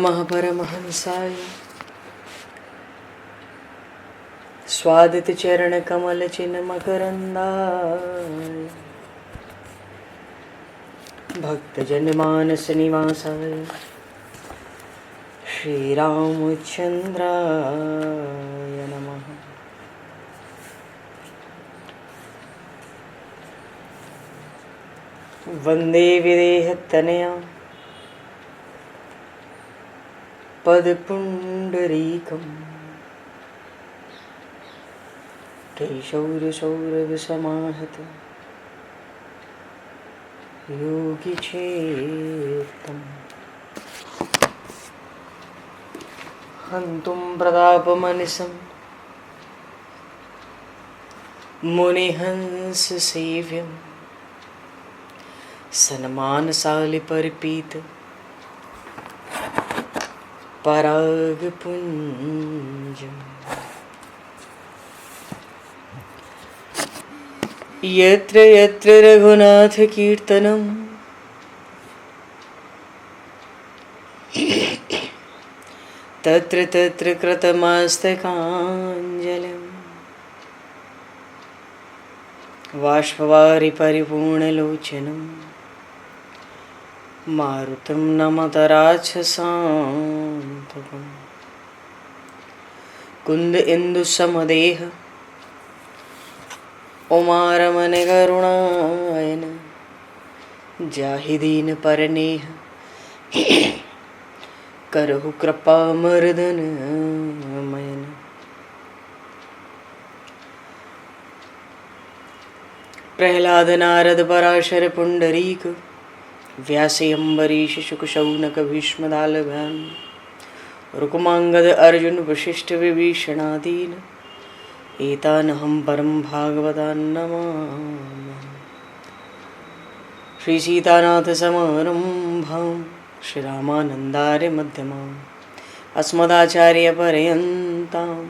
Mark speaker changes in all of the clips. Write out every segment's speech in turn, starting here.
Speaker 1: महापरमहंसाय स्वादित चरण कमल चिन्ह मकरंदाय भक्तजन मानस निवासाय श्री रामचंद्राय नमः। वंदे विदेहतनया पदपुंडरीकं केशौरसौरभसमाहत योगिचेतं हन्तुं प्रतापमनिशं मुनिहंससेव्यं सन्मानशालिपरिपीत परागपुञ्जम् यत्र यत्र रघुनाथकीर्तनं तत्र तत्र कृतमस्तकाञ्जलिं बाष्पवारि परिपूर्णलोचनं मारुतं नमत राक्षसान्तकं कुन्द इंदुसमदेह उमारमण करुणायन जाहि दीन परनेह करहु कृपा मर्दन मयन। प्रहलाद नारद पराशर पुंडरीक व्यासे अम्बरीश शुक शौनक भीष्म दालभ्याम रुक्मांगद अर्जुन वशिष्ठ विभीषणादीन एतानहं परम भागवतान् नमामि। श्री सीतानाथ समारंभां श्री रामानन्दार्य मध्यमाम् अस्मदाचार्य पर्यन्तां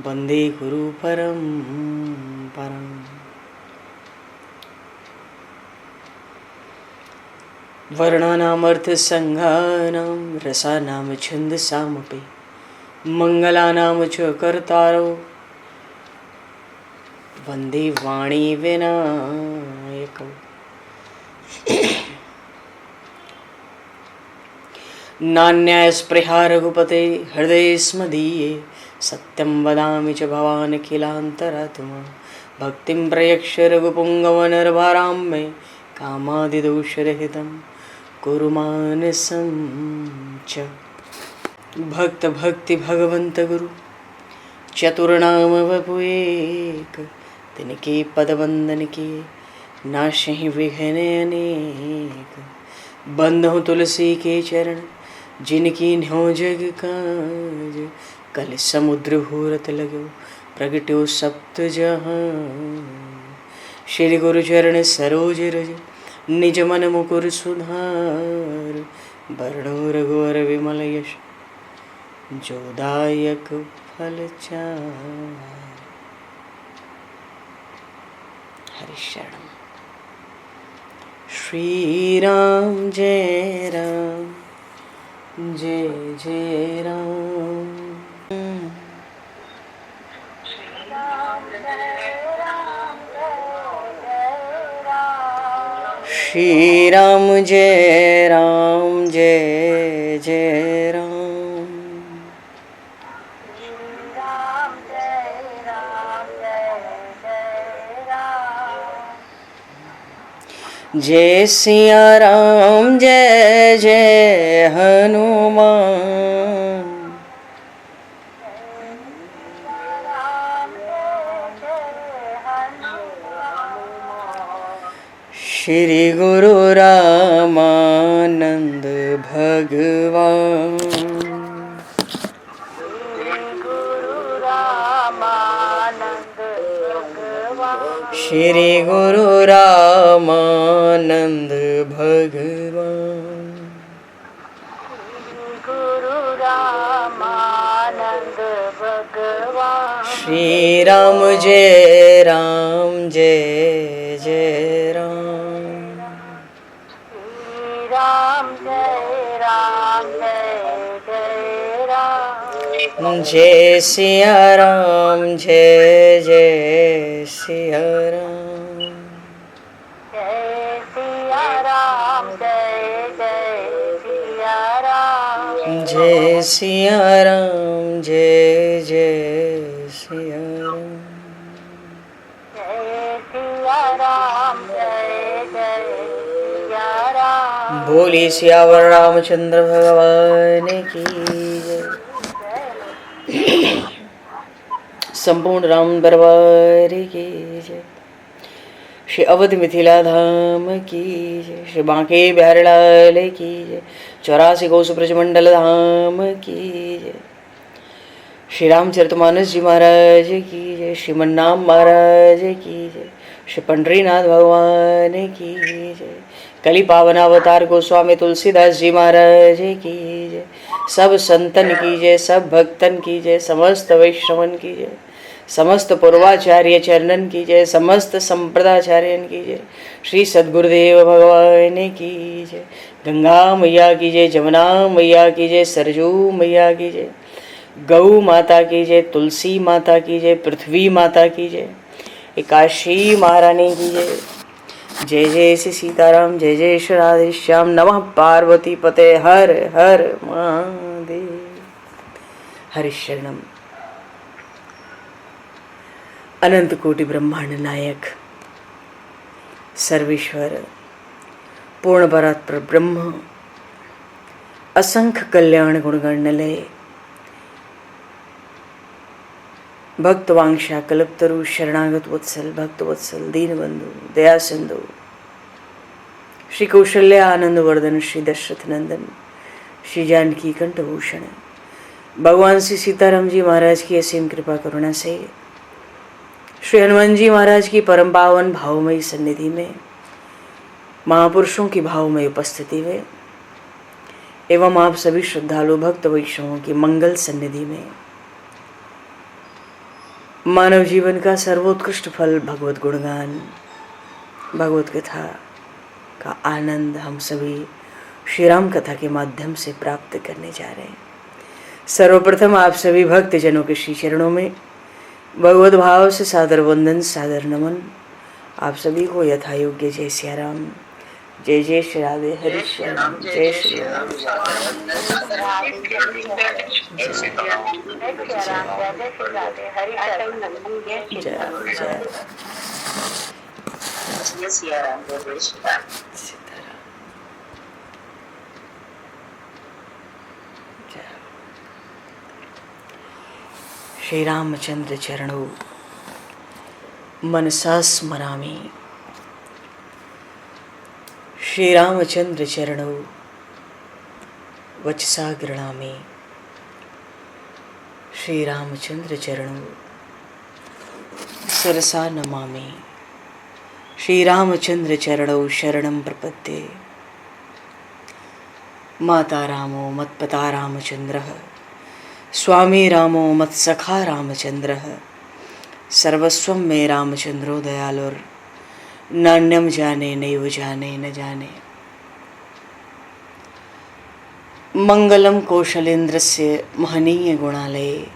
Speaker 1: वन्दे गुरु परम्पराम्। वर्णानामर्थ संज्ञानां रसानां छन्दसामपि मंगलानां च कर्तारो वन्दे वाणी विनायकौ। नान्यास्पृहा रघुपते हृदये स्मदीये सत्यं वदामि च भवान् किलान्तरात्मा भक्तिं प्रयक्ष रघुपुङ्गवनर्वरां मे कामादिदोषरहितं कुरु मानसं च। भक्त भक्ति भगवंत गुरु चतुर्नाम वपु एक तिनके पद वंदन के नाशहि विघ्न अनेक। बंधु तुलसी के चरण जिनकी न्यो जग काज कल समुद्र घोरत लगो प्रगट्यो सप्त जहां। श्री गुरु चरण सरोज रज निज मन मुकुर सुधार वर्णो रघुवर विमल यश जोदायक फलचार। हरिशरण श्री राम जय राम जय जय राम। श्री राम जय राम जय जय राम। जय सिया राम जय जय हनुमान। श्री गुरु रामानंद भगवान। श्री गुरु रामानंद भगवान। श्री राम जय राम जय जय राम।
Speaker 2: राम जय राम
Speaker 1: जय सिया राम जय जय सिया राम।
Speaker 2: जय सिया राम जय जय सिया राम।
Speaker 1: जय सिया राम जय जय सिया राम।
Speaker 2: जय सिया राम जय जय सिया राम।
Speaker 1: बोली सियावर रामचंद्र भगवान की जय। संपूर्ण राम दरबार की जय। श्री अवध मिथिला धाम की जय। श्री बांके बिहारी लाल की जय। 84 कोस ब्रजमंडल धाम की जय। श्री रामचरितमानस जी महाराज की जय। श्रीमन्नाम महाराज की जय। श्री पंडरीनाथ भगवान की जय। कली पावन अवतार गोस्वामी तुलसीदास जी महाराज की जय। सब संतन की जय, सब भक्तन की जय, समस्त वैष्णवन की जय, समस्त पूर्वाचार्य चरणन की जय, समस्त संप्रदाचार्यन की जय। श्री सद्गुरुदेव भगवान की जय। गंगा मैया की जय, जमुना मैया की जय, सरजू मैया की जय, गौ माता की जय, तुलसी माता की जय, पृथ्वी माता की जय, एकाशी महारानी की जय। जय जय श्री सीताराम जय जय श्री राधेश्याम। नमः पार्वती पते हर हर महादेव। हरि शरणम। अनंत कोटि ब्रह्मांड नायक सर्वेश्वर पूर्ण परात्पर ब्रह्म असंख्य कल्याण गुणगणलय भक्तवांशा कल्पतरु शरणागत वत्सल भक्त वत्सल दीनबंधु दया सिंधु श्री कौशल्य आनंद वर्धन श्री दशरथ नंदन श्री जानकी कंठभूषण भगवान श्री सीताराम जी महाराज की असीम कृपा करुणा से श्री हनुमान जी महाराज की परम पावन भावमयी सन्निधि में महापुरुषों की भावमयी उपस्थिति में एवं आप सभी श्रद्धालु भक्त वैष्णवों की मंगल सन्निधि में मानव जीवन का सर्वोत्कृष्ट फल भगवत गुणगान भगवत कथा का आनंद हम सभी श्री राम कथा के माध्यम से प्राप्त करने जा रहे हैं। सर्वप्रथम आप सभी भक्त जनों के श्री चरणों में भगवत भाव से सादर वंदन सादर नमन। आप सभी को यथा योग्य जय सिया राम जय जय श्री राधे हरि श्याम जय श्री राम श्री रामचंद्र चरणों मनसा स्मरामि। श्री रामचंद्र चरणों वचसा गृणामि। श्री रामचंद्र चरणों सरसा नमामि। श्री रामचंद्र चरणों शरणं प्रपद्ये। माता रामो मत्पता रामचंद्रः स्वामी रामो मत्सखा रामचंद्रः सर्वस्वं मे रामचंद्रो दयालुर नान्यम जाने नैव जाने न जाने। मंगलम कौशलेन्द्रस्य महनीय गुणालये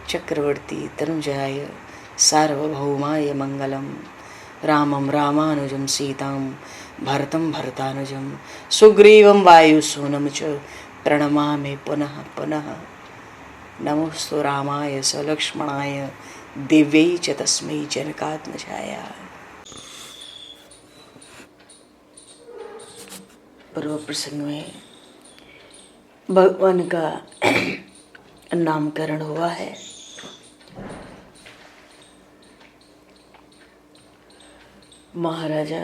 Speaker 1: चक्रवर्ती तनुजाय सार्वभौमाय मंगलम। रामं रामानुजं सीतां भरतं भरतानुजं सुग्रीवं वायुसूनं च प्रणमामि पुनः पुनः। नमोस्तु रामाय सलक्ष्मणाय दिव्यै च तस्मै जनकात्मजाय। पूर्व प्रसंग में भगवान का नामकरण हुआ है। महाराजा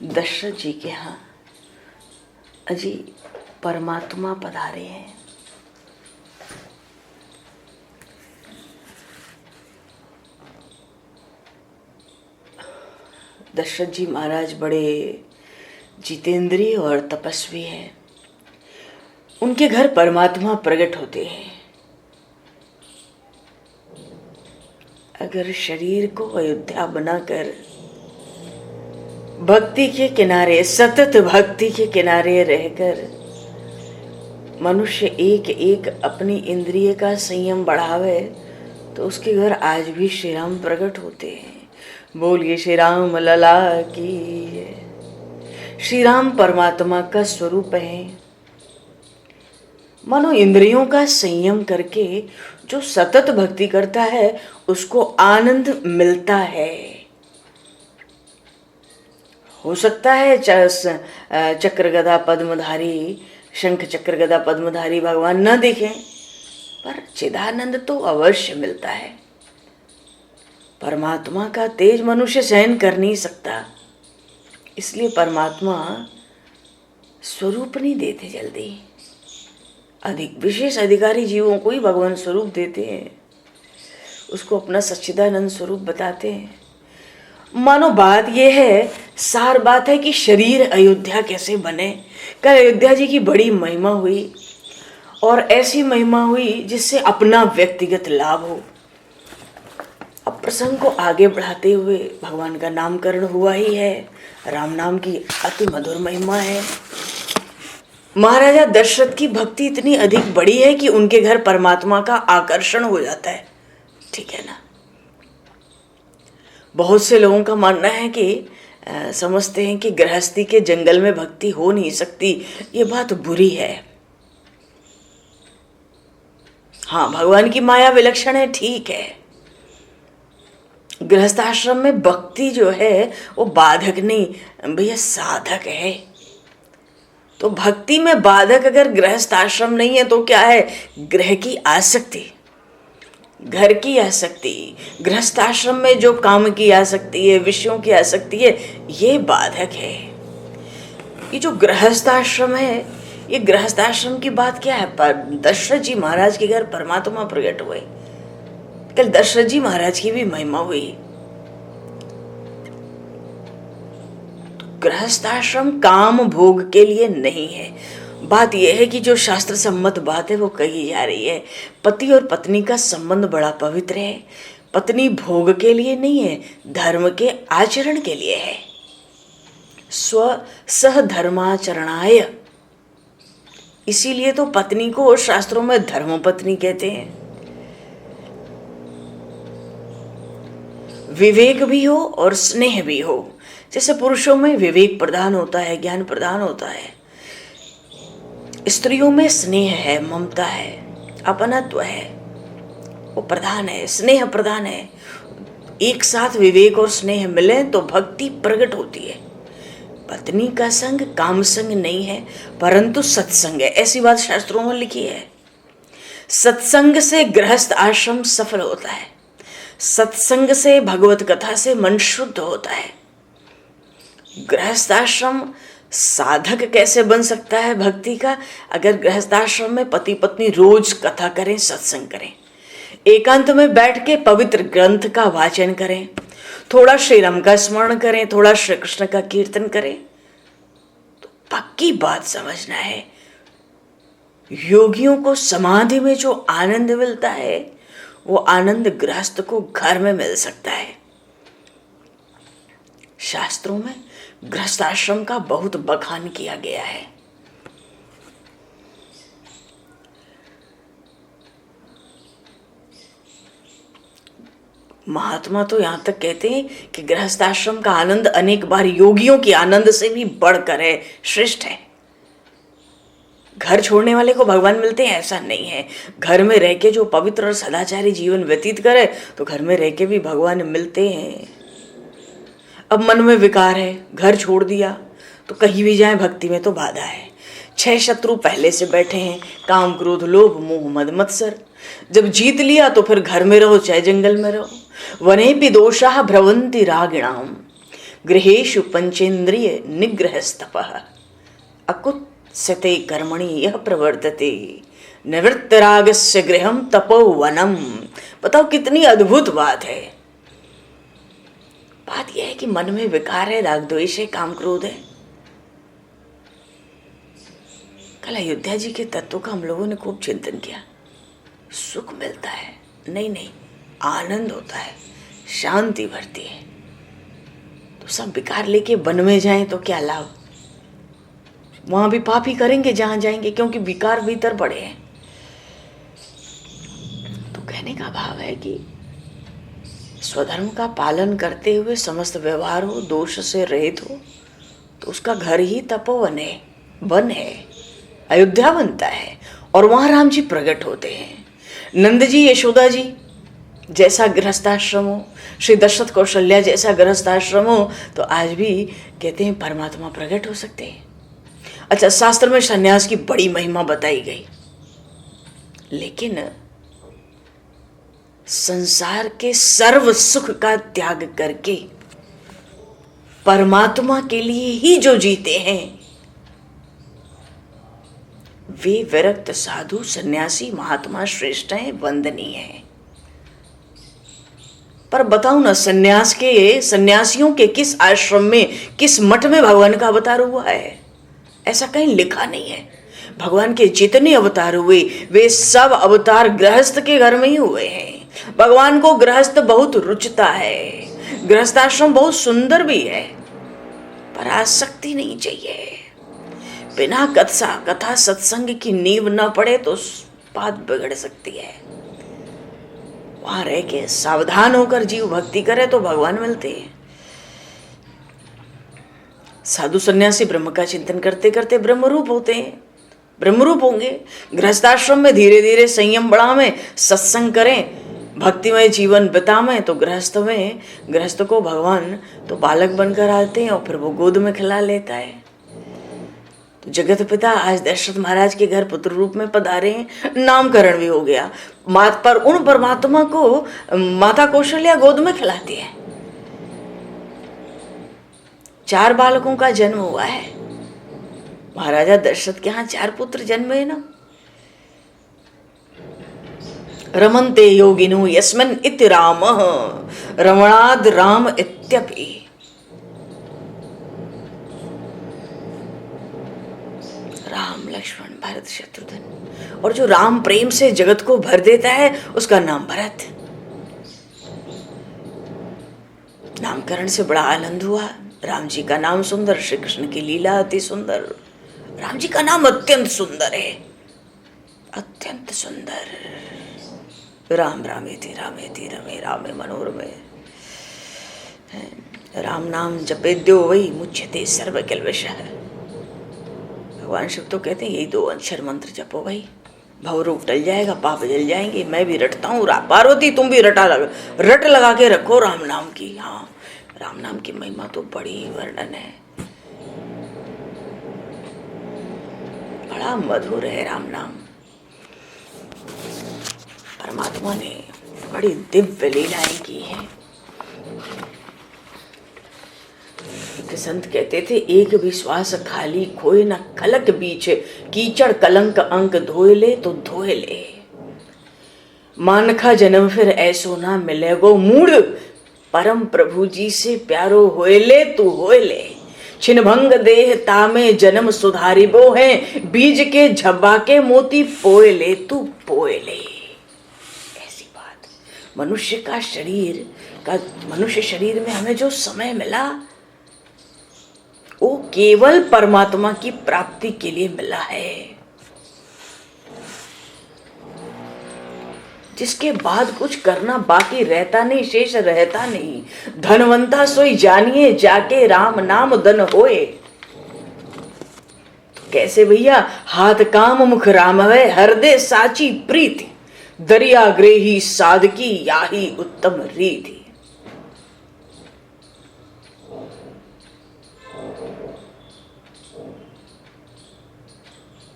Speaker 1: दशरथ जी के यहाँ अजी परमात्मा पधारे हैं। दशरथ जी महाराज बड़े जितेंद्रिय और तपस्वी हैं। उनके घर परमात्मा प्रकट होते हैं। अगर शरीर को अयोध्या बनाकर भक्ति के किनारे सतत भक्ति के किनारे रहकर मनुष्य एक एक अपनी इंद्रिय का संयम बढ़ावे तो उसके घर आज भी श्री राम प्रकट होते हैं। बोलिए श्री राम लला की जय। श्री राम परमात्मा का स्वरूप है। मानो इंद्रियों का संयम करके जो सतत भक्ति करता है उसको आनंद मिलता है। हो सकता है चक्र गदा पद्मधारी, शंख चक्र गदा पद्मधारी भगवान न दिखें, पर चिदानंद तो अवश्य मिलता है। परमात्मा का तेज मनुष्य सहन कर नहीं सकता, इसलिए परमात्मा स्वरूप नहीं देते जल्दी। अधिक विशेष अधिकारी जीवों को ही भगवान स्वरूप देते हैं, उसको अपना सच्चिदानंद स्वरूप बताते हैं। मानो बात यह है, सार बात है कि शरीर अयोध्या कैसे बने। कल अयोध्या जी की बड़ी महिमा हुई और ऐसी महिमा हुई जिससे अपना व्यक्तिगत लाभ हो। अब प्रसंग को आगे बढ़ाते हुए भगवान का नामकरण हुआ ही है। राम नाम की अति मधुर महिमा है। महाराजा दशरथ की भक्ति इतनी अधिक बड़ी है कि उनके घर परमात्मा का आकर्षण हो जाता है। ठीक है ना। बहुत से लोगों का मानना है कि समझते हैं कि गृहस्थी के जंगल में भक्ति हो नहीं सकती। ये बात बुरी है। हाँ, भगवान की माया विलक्षण है, ठीक है। गृहस्थाश्रम में भक्ति जो है वो बाधक नहीं भैया, साधक है। तो भक्ति में बाधक अगर गृहस्थाश्रम नहीं है तो क्या है? ग्रह की आसक्ति, घर की आसक्ति। गृहस्थाश्रम में जो काम की आसक्ति है, विषयों की आसक्ति है, ये बाधक है। ये जो गृहस्थाश्रम है, ये गृहस्थाश्रम की बात क्या है? पर दशरथ जी महाराज के घर परमात्मा प्रकट हुए। कल दशरथ जी महाराज की भी महिमा हुई। तो गृहस्थाश्रम काम भोग के लिए नहीं है। बात यह है कि जो शास्त्र सम्मत बात है वो कही जा रही है। पति और पत्नी का संबंध बड़ा पवित्र है। पत्नी भोग के लिए नहीं है, धर्म के आचरण के लिए है। स्व सह धर्माचरणाय, इसीलिए तो पत्नी को शास्त्रों में धर्मपत्नी कहते हैं। विवेक भी हो और स्नेह भी हो। जैसे पुरुषों में विवेक प्रधान होता है, ज्ञान प्रधान होता है, स्त्रियों में स्नेह है, ममता है, अपनत्व है, वो प्रधान है, स्नेह प्रधान है। एक साथ विवेक और स्नेह मिले तो भक्ति प्रकट होती है। पत्नी का संग काम संग नहीं है, परंतु सत्संग है, ऐसी बात शास्त्रों में लिखी है। सत्संग से गृहस्थ आश्रम सफल होता है। सत्संग से, भगवत कथा से मन शुद्ध होता है। गृहस्थाश्रम साधक कैसे बन सकता है भक्ति का? अगर गृहस्थाश्रम में पति पत्नी रोज कथा करें, सत्संग करें, एकांत में बैठ के पवित्र ग्रंथ का वाचन करें, थोड़ा श्री राम का स्मरण करें, थोड़ा श्री कृष्ण का कीर्तन करें, तो पक्की बात समझना है, योगियों को समाधि में जो आनंद मिलता है वो आनंद गृहस्थ को घर में मिल सकता है। शास्त्रों में गृहस्थाश्रम का बहुत बखान किया गया है। महात्मा तो यहां तक कहते हैं कि गृहस्थाश्रम का आनंद अनेक बार योगियों के आनंद से भी बढ़कर है, श्रेष्ठ है। घर छोड़ने वाले को भगवान मिलते हैं ऐसा नहीं है। घर में रह के जो पवित्र और सदाचारी जीवन व्यतीत करे तो घर में रह के भी भगवान मिलते हैं। अब मन में विकार है, घर छोड़ दिया तो कहीं भी जाए भक्ति में तो बाधा है। 6 शत्रु पहले से बैठे हैं, काम क्रोध लोभ मोह मद मत्सर। जब जीत लिया तो फिर घर में रहो चाहे जंगल में रहो। वनेपि दोषाः भ्रवन्ति रागिणाम गृहेषु पंचेन्द्रिय निग्रहस्तपः अकुत्सिते कर्मणि यः प्रवर्तते निवृत्तरागस्य गृहं तपोवनम। बताओ कितनी अद्भुत बात है। बात यह है कि मन में विकार है, राग द्वेष है, काम क्रोध है। कल अयोध्या जी के तत्व का हम लोगों ने खूब चिंतन किया। सुख मिलता है, नहीं, आनंद होता है, शांति भरती है। तो सब विकार लेके वन में जाएं तो क्या लाभ? वहां भी पाप ही करेंगे जहां जाएंगे, क्योंकि विकार भीतर पड़े हैं। तो कहने का भाव है कि स्वधर्म का पालन करते हुए समस्त व्यवहार हो, दोष से रहित हो, तो उसका घर ही तपोवन है, वन है, अयोध्या बनता है। और वहां राम जी प्रकट होते हैं। नंद जी यशोदा जी जैसा गृहस्थाश्रम हो, श्री दशरथ कौशल्या जैसा गृहस्थाश्रम हो, तो आज भी कहते हैं परमात्मा प्रकट हो सकते हैं। अच्छा, शास्त्र में सन्यास की बड़ी महिमा बताई गई, लेकिन संसार के सर्व सुख का त्याग करके परमात्मा के लिए ही जो जीते हैं, वे विरक्त साधु सन्यासी महात्मा श्रेष्ठ हैं, वंदनीय हैं। पर बताऊं ना, सन्यासियों के किस आश्रम में, किस मठ में भगवान का अवतार हुआ है? ऐसा कहीं लिखा नहीं है। भगवान के जितने अवतार हुए वे सब अवतार गृहस्थ के घर में ही हुए हैं। भगवान को गृहस्थ बहुत रुचता है, गृहस्थाश्रम बहुत सुंदर भी है, पर आसक्ति नहीं चाहिए। बिना कथा सत्संग की नींव न पड़े तो बात बिगड़ सकती है। वहां रह के सावधान होकर जीव भक्ति करे तो भगवान मिलते हैं। साधु सन्यासी ब्रह्म का चिंतन करते करते ब्रह्मरूप होते हैं, ब्रह्मरूप होंगे। गृहस्थाश्रम में धीरे धीरे संयम बढ़ावें, सत्संग करें, भक्तिमय जीवन बितावें, तो गृहस्थ को भगवान तो बालक बनकर आते हैं और फिर वो गोद में खिला लेता है। तो जगत पिता आज दशरथ महाराज के घर पुत्र रूप में पधारे हैं, नामकरण भी हो गया। पर उन परमात्मा को माता कौशल्या गोद में खिलाती है। 4 बालकों का जन्म हुआ है। महाराजा दशरथ के यहाँ 4 पुत्र जन्मे ना। रमन्ते योगिनो यस्मिन् इति रामः रमणाद् राम इत्यपि। राम लक्ष्मण भरत शत्रुघ्न, और जो राम प्रेम से जगत को भर देता है उसका नाम भरत। नामकरण से बड़ा आनंद हुआ। राम जी का नाम सुंदर, श्री कृष्ण की लीला अति सुंदर। राम जी का नाम अत्यंत सुंदर है, अत्यंत सुंदर। राम रामेति रामेति रमे रामे मनोरमे। राम नाम जपेद्यो वही मुच्यते सर्व किल्बिषः। भगवान शिव तो कहते हैं यही 2 अक्षर मंत्र जपो भाई, भवरूप टल जाएगा, पाप जल जाएंगे। मैं भी रटता हूँ, पार्वती तुम भी रट लगा के रखो राम नाम की। हाँ, राम नाम की महिमा तो बड़ी वर्णन है, बड़ा मधुर है राम नाम। परमात्मा ने बड़ी दिव्य लीलाएं की हैं। संत कहते थे एक विश्वास खाली खोए न खलक बीच, कीचड़ कलंक अंक धोए ले तो धोए ले। मानखा जन्म फिर ऐसो ना मिलेगो मूड, परम प्रभु जी से प्यारो होए ले तू होए ले। छिन्नभंग देह तामे जन्म सुधारिबो है, बीज के झब्बा के मोती पोए ले तू पोए ले। ऐसी बात। मनुष्य शरीर में हमें जो समय मिला वो केवल परमात्मा की प्राप्ति के लिए मिला है, जिसके बाद कुछ करना बाकी रहता नहीं, शेष रहता नहीं। धनवंता सोई जानिए जाके राम नाम धन होए। तो कैसे भैया? हाथ काम मुख राम है, हृदय साची प्रीति, दरिया ग्रेही साधकी याही उत्तम रीति।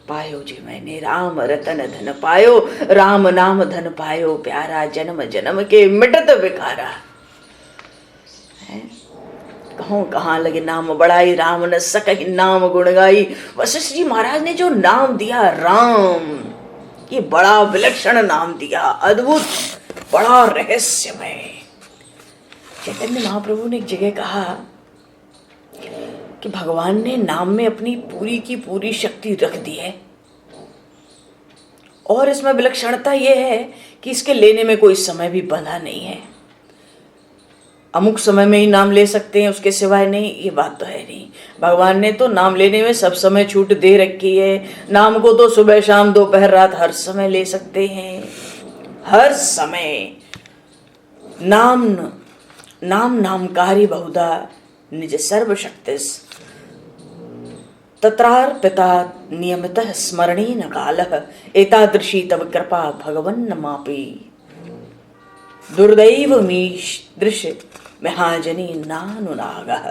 Speaker 1: पायो जी मैंने राम रतन धन पायो, राम नाम धन पायो प्यारा, जन्म जन्म के मिटत विकारा। कहूं कहाँ लगे नाम बढ़ाई, राम न सकहि नाम गुण गाई। वशिष्ठ जी महाराज ने जो नाम दिया राम, ये बड़ा विलक्षण नाम दिया, अद्भुत, बड़ा रहस्यमय। चैतन्य महाप्रभु ने एक जगह कहा कि भगवान ने नाम में अपनी पूरी की पूरी शक्ति रख दी है, और इसमें विलक्षणता यह है कि इसके लेने में कोई समय भी बंधा नहीं है। अमुक समय में ही नाम ले सकते हैं, उसके सिवाय नहीं, ये बात तो है नहीं। भगवान ने तो नाम लेने में सब समय छूट दे रखी है। नाम को तो सुबह शाम दोपहर रात हर समय ले सकते हैं, हर समय। नाम नाम नामकारी बहुधा निज सर्वशक्तिस् तत्रार्पिता नियमितः स्मरणेन कालः एतादृशी तव कृपा भगवन्नमापि दुर्दैव मीदृश महाजनी नानुरागः।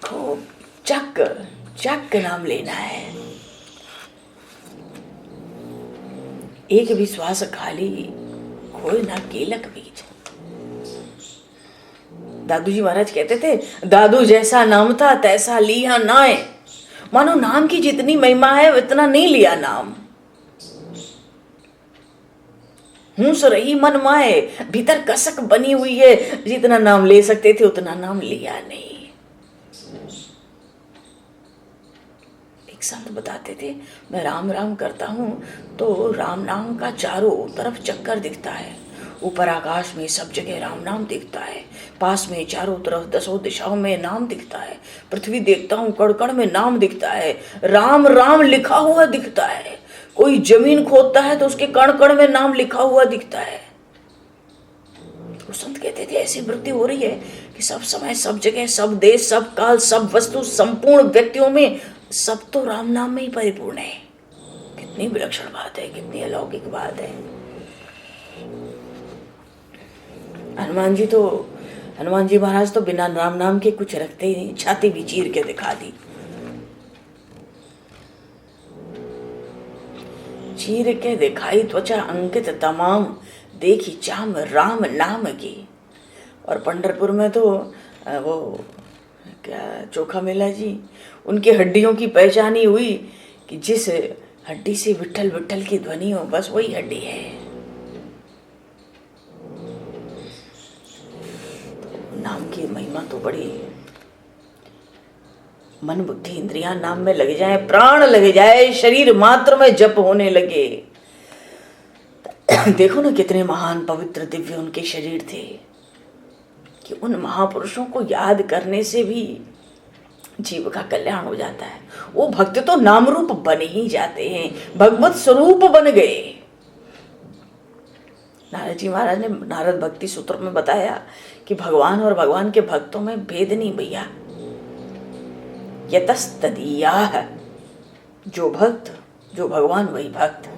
Speaker 1: खूब चक चक नाम लेना है। एक भी श्वास खाली खोए ना कीलक बीज। दादू जी महाराज कहते थे, दादू जैसा नाम था तैसा लिया नाय। मानो नाम की जितनी महिमा है उतना नहीं लिया नाम। हूस रही मन माए, भीतर कसक बनी हुई है, जितना नाम ले सकते थे उतना नाम लिया नहीं। एक संत बताते थे, मैं राम राम करता हूं तो राम नाम का चारों तरफ चक्कर दिखता है। ऊपर आकाश में सब जगह राम नाम दिखता है, पास में चारों तरफ दसों दिशाओं में नाम दिखता है, पृथ्वी देखता हूं कण कण में नाम दिखता है, राम राम लिखा हुआ दिखता है। कोई जमीन खोदता है तो उसके कण कण में नाम लिखा हुआ दिखता है। तो संत कहते थे ऐसी वृत्ति हो रही है कि सब समय सब जगह सब देश सब काल सब वस्तु संपूर्ण व्यक्तियों में सब तो राम नाम में ही परिपूर्ण है। कितनी विलक्षण बात है, कितनी अलौकिक बात है। हनुमान जी महाराज तो बिना राम नाम के कुछ रखते ही नहीं, छाती भी चीर के दिखा दी। चीर के दिखाई त्वचा अंकित तमाम, देखी चाम राम नाम की। और पंढरपुर में तो वो क्या चोखा मेला जी, उनके हड्डियों की पहचान ही हुई कि जिस हड्डी से विठल विठल की ध्वनि हो बस वही हड्डी है। तो नाम की महिमा तो बड़ी। मन बुद्धि इंद्रियां नाम में लग जाए, प्राण लग जाए, शरीर मात्र में जप होने लगे। देखो ना कितने महान पवित्र दिव्य उनके शरीर थे कि उन महापुरुषों को याद करने से भी जीव का कल्याण हो जाता है। वो भक्त तो नाम रूप बन ही जाते हैं, भगवत स्वरूप बन गए। नारद जी महाराज ने नारद भक्ति सूत्र में बताया कि भगवान और भगवान के भक्तों में भेद नहीं भैया। यतस्तदीयाः, जो भक्त जो भगवान वही भक्त।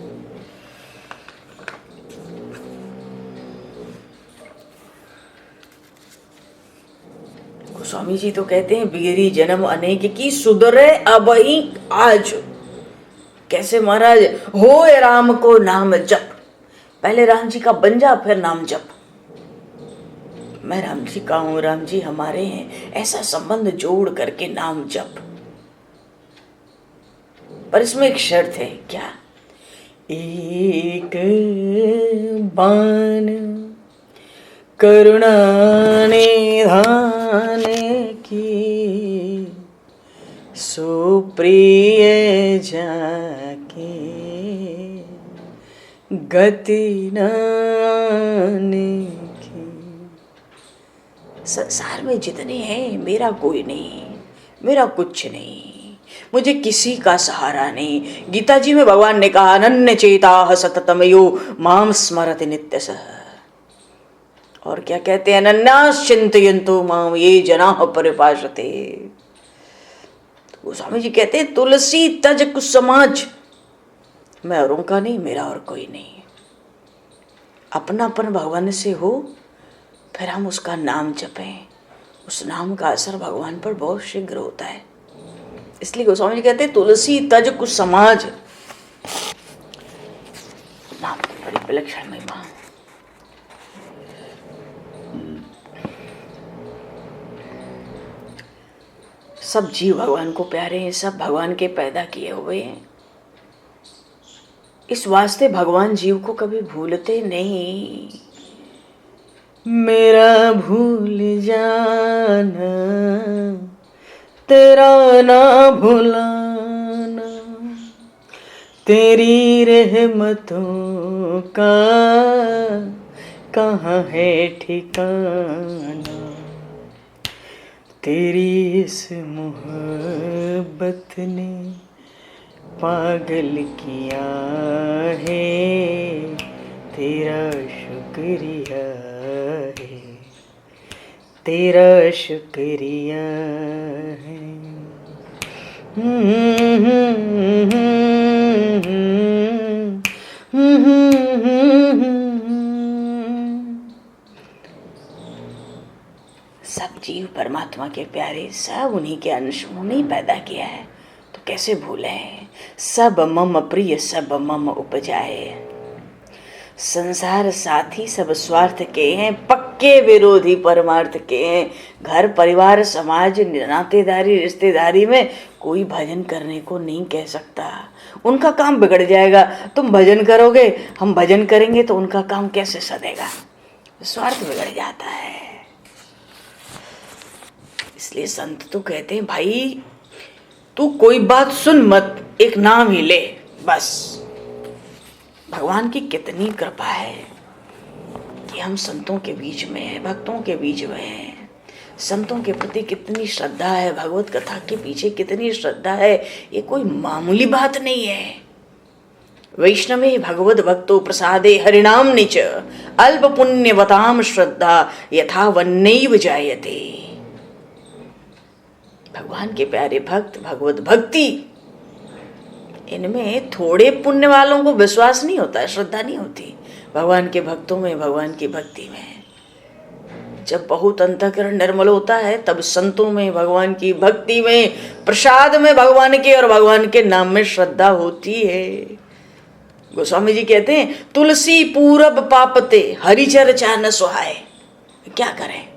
Speaker 1: गोस्वामी जी तो कहते हैं बिगड़ी जन्म अनेक की सुधरे अब ही आज। कैसे महाराज, हो राम को नाम जप। पहले राम जी का बन जा फिर नाम जप। मैं राम जी का हूं, राम जी हमारे हैं, ऐसा संबंध जोड़ करके नाम जप। पर इसमें एक शर्त है, क्या? एक बान करुणा निधान की, सुप्रिय जाके गति नाने। संसार में जितने हैं मेरा कोई नहीं, मेरा कुछ नहीं, मुझे किसी का सहारा नहीं। गीता जी में भगवान ने कहा, अनन्य चेता सततम यो माम स्मरति नित्यसः। और क्या कहते हैं, अनन्यास चिन्तयन्तु माम ये जनाः परिभाषते। गोस्वामी जी कहते हैं तुलसी तज कुसुमाज, मैं औरों का नहीं, मेरा और कोई नहीं। अपनापन भगवान से हो फिर हम उसका नाम जपें, उस नाम का असर भगवान पर बहुत शीघ्र होता है। इसलिए गोस्वामी जी कहते हैं तुलसी तज कुसुमाज, नाम की बड़ी विलक्षण महिमा। सब जीव भगवान को प्यारे हैं, सब भगवान के पैदा किए हुए हैं। इस वास्ते भगवान जीव को कभी भूलते नहीं। मेरा भूल जाना तेरा ना भुलाना, तेरी रहमतों का कहाँ है ठिकाना। तेरी इस मोहब्बत ने पागल किया है, तेरा शुक्रिया है, तेरा शुक्रिया है। सब जीव परमात्मा के प्यारे, सब उन्हीं के अंश, उन्हीं पैदा किया है, तो कैसे भूले। सब मम प्रिय सब मम उपजाए, संसार साथी सब स्वार्थ के हैं, पक्के विरोधी परमार्थ के हैं। घर परिवार समाज नातेदारी रिश्तेदारी में कोई भजन करने को नहीं कह सकता, उनका काम बिगड़ जाएगा। तुम भजन करोगे, हम भजन करेंगे, तो उनका काम कैसे सदेगा, स्वार्थ बिगड़ जाता है। इसलिए संत तो कहते हैं, भाई तू कोई बात सुन मत, एक नाम ही ले बस। भगवान की कितनी कृपा है कि हम संतों के बीच में हैं, भक्तों के बीच में हैं। संतों के प्रति कितनी श्रद्धा है, भगवत कथा के पीछे कितनी श्रद्धा है, ये कोई मामूली बात नहीं है। वैष्णवे भगवद भक्तो प्रसादे हरिनाम निच, अल्प पुण्यवताम श्रद्धा यथा वन्नैव जायते। भगवान के प्यारे भक्त, भगवत भक्ति, इनमें थोड़े पुण्य वालों को विश्वास नहीं होता है, श्रद्धा नहीं होती। भगवान के भक्तों में, भगवान की भक्ति में जब बहुत अंतःकरण निर्मल होता है, तब संतों में, भगवान की भक्ति में, प्रसाद में भगवान के और भगवान के नाम में श्रद्धा होती है। गोस्वामी जी कहते हैं, तुलसी पूरब पापते हरिचर चान सुहाए। क्या करें,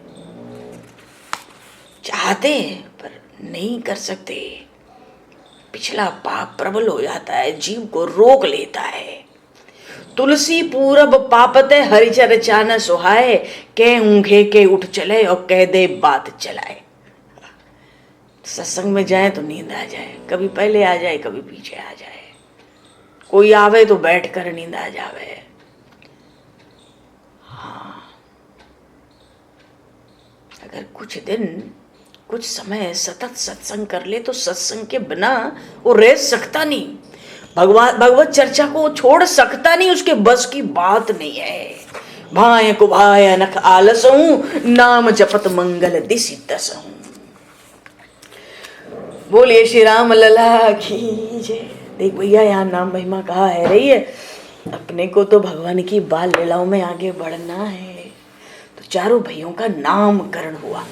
Speaker 1: चाहते पर नहीं कर सकते, पिछला पाप प्रबल हो जाता है, जीव को रोक लेता है। तुलसी पूरब पापते हरिचर चान सुहाए, कह ऊँघे के उठ चले और कह दे बात चलाए। सत्संग में जाए तो नींद आ जाए, कभी पहले आ जाए, कभी पीछे आ जाए, कोई आवे तो बैठ कर नींद आ जावे। हाँ, अगर कुछ दिन, कुछ समय सतत सत्संग कर ले तो सत्संग के बिना वो रह सकता नहीं, भगवत चर्चा को छोड़ सकता नहीं, उसके बस की बात नहीं है। भाय को भाय नख आलसहूं, नाम जपत मंगल दिसि दसहूं। बोलिए श्री राम लला की जय। देख भैया, यहाँ नाम महिमा कहा है रही है, अपने को तो भगवान की बाल लीलाओं में आगे बढ़ना है। तो चारों भैयों का नामकरण हुआ।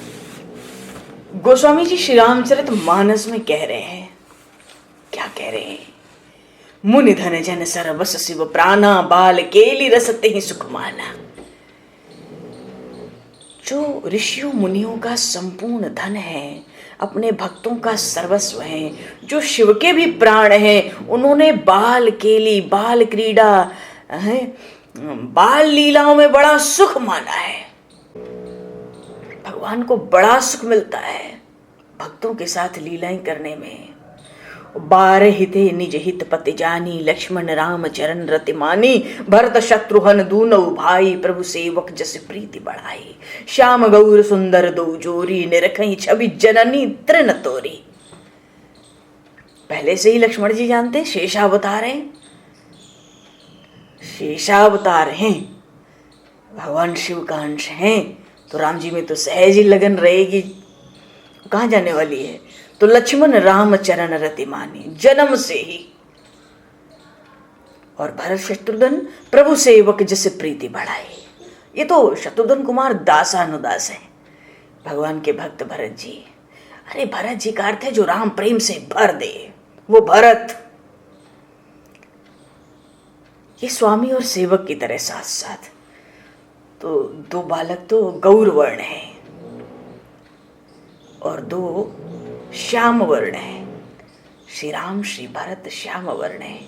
Speaker 1: गोस्वामी जी श्री रामचरित मानस में कह रहे हैं, क्या कह रहे हैं, मुनि धन जन सरबस शिव प्राणा, बाल केली रसते ही सुख माना। जो ऋषियों मुनियों का संपूर्ण धन है, अपने भक्तों का सर्वस्व है, जो शिव के भी प्राण हैं, उन्होंने बाल केली, बाल क्रीड़ा है, बाल लीलाओं में बड़ा सुख माना है। भगवान को बड़ा सुख मिलता है भक्तों के साथ लीलाएं करने में। 12 हिते निज हित पति जानी, लक्ष्मण राम चरण रति मानी, भरत शत्रुघ्न दूनौ भाई, प्रभु सेवक जस प्रीति बढ़ाई। श्याम गौर सुंदर दो जोरी, निरखई छवि जननी तृण तोरी। पहले से ही लक्ष्मण जी जानते शेषावतार हैं, शेषावतार हैं, भगवान शिव का अंश हैं, तो राम जी में तो सहज ही लगन रहेगी, कहाँ जाने वाली है। तो लक्ष्मण राम चरण रति मानी, जन्म से ही। और भरत शत्रुघ्न प्रभु सेवक जिसे प्रीति बढ़ाई। ये तो शत्रुघ्न कुमार दासानुदास है, भगवान के भक्त भरत जी। अरे भरत जी का अर्थ है जो राम प्रेम से भर दे, वो भरत। ये स्वामी और सेवक की तरह साथ साथ। तो 2 बालक तो गौर वर्ण है और 2 श्याम वर्ण है। श्री राम श्री भरत श्याम वर्ण है,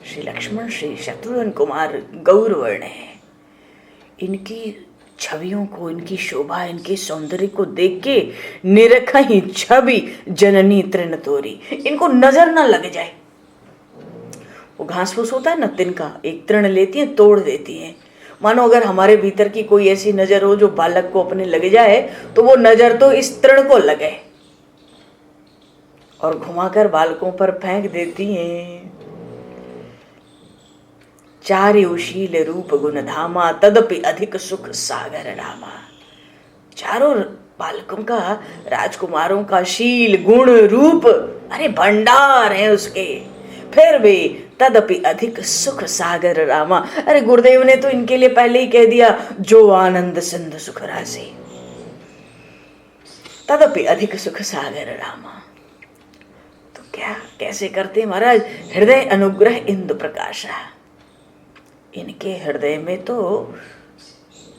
Speaker 1: श्री लक्ष्मण श्री शत्रुघ्न कुमार गौर वर्ण है। इनकी छवियों को, इनकी शोभा, इनके सौंदर्य को देख के निरखई छवि जननी तृण तोरी, इनको नजर ना लग जाए। वो घास फूस होता है ना तिनका, एक तृण लेती है, तोड़ देती है, मानो अगर हमारे भीतर की कोई ऐसी नजर हो जो बालक को अपने लग जाए, तो वो नजर तो इस तृण को लगे और घुमाकर बालकों पर फेंक देती हैं। चार्योशील रूप गुण धामा तदपि अधिक सुख सागर रामा। चारों बालकों का, राजकुमारों का शील गुण रूप, अरे भंडार है उसके, फिर भी तदपि अधिक सुख सागर रामा। अरे गुरुदेव ने तो इनके लिए पहले ही कह दिया, जो आनंद सिंधु सुख राशि, तदपि अधिक सुख सागर रामा। तो क्या कैसे करते महाराज? हृदय अनुग्रह इंदु प्रकाशा। इनके हृदय में तो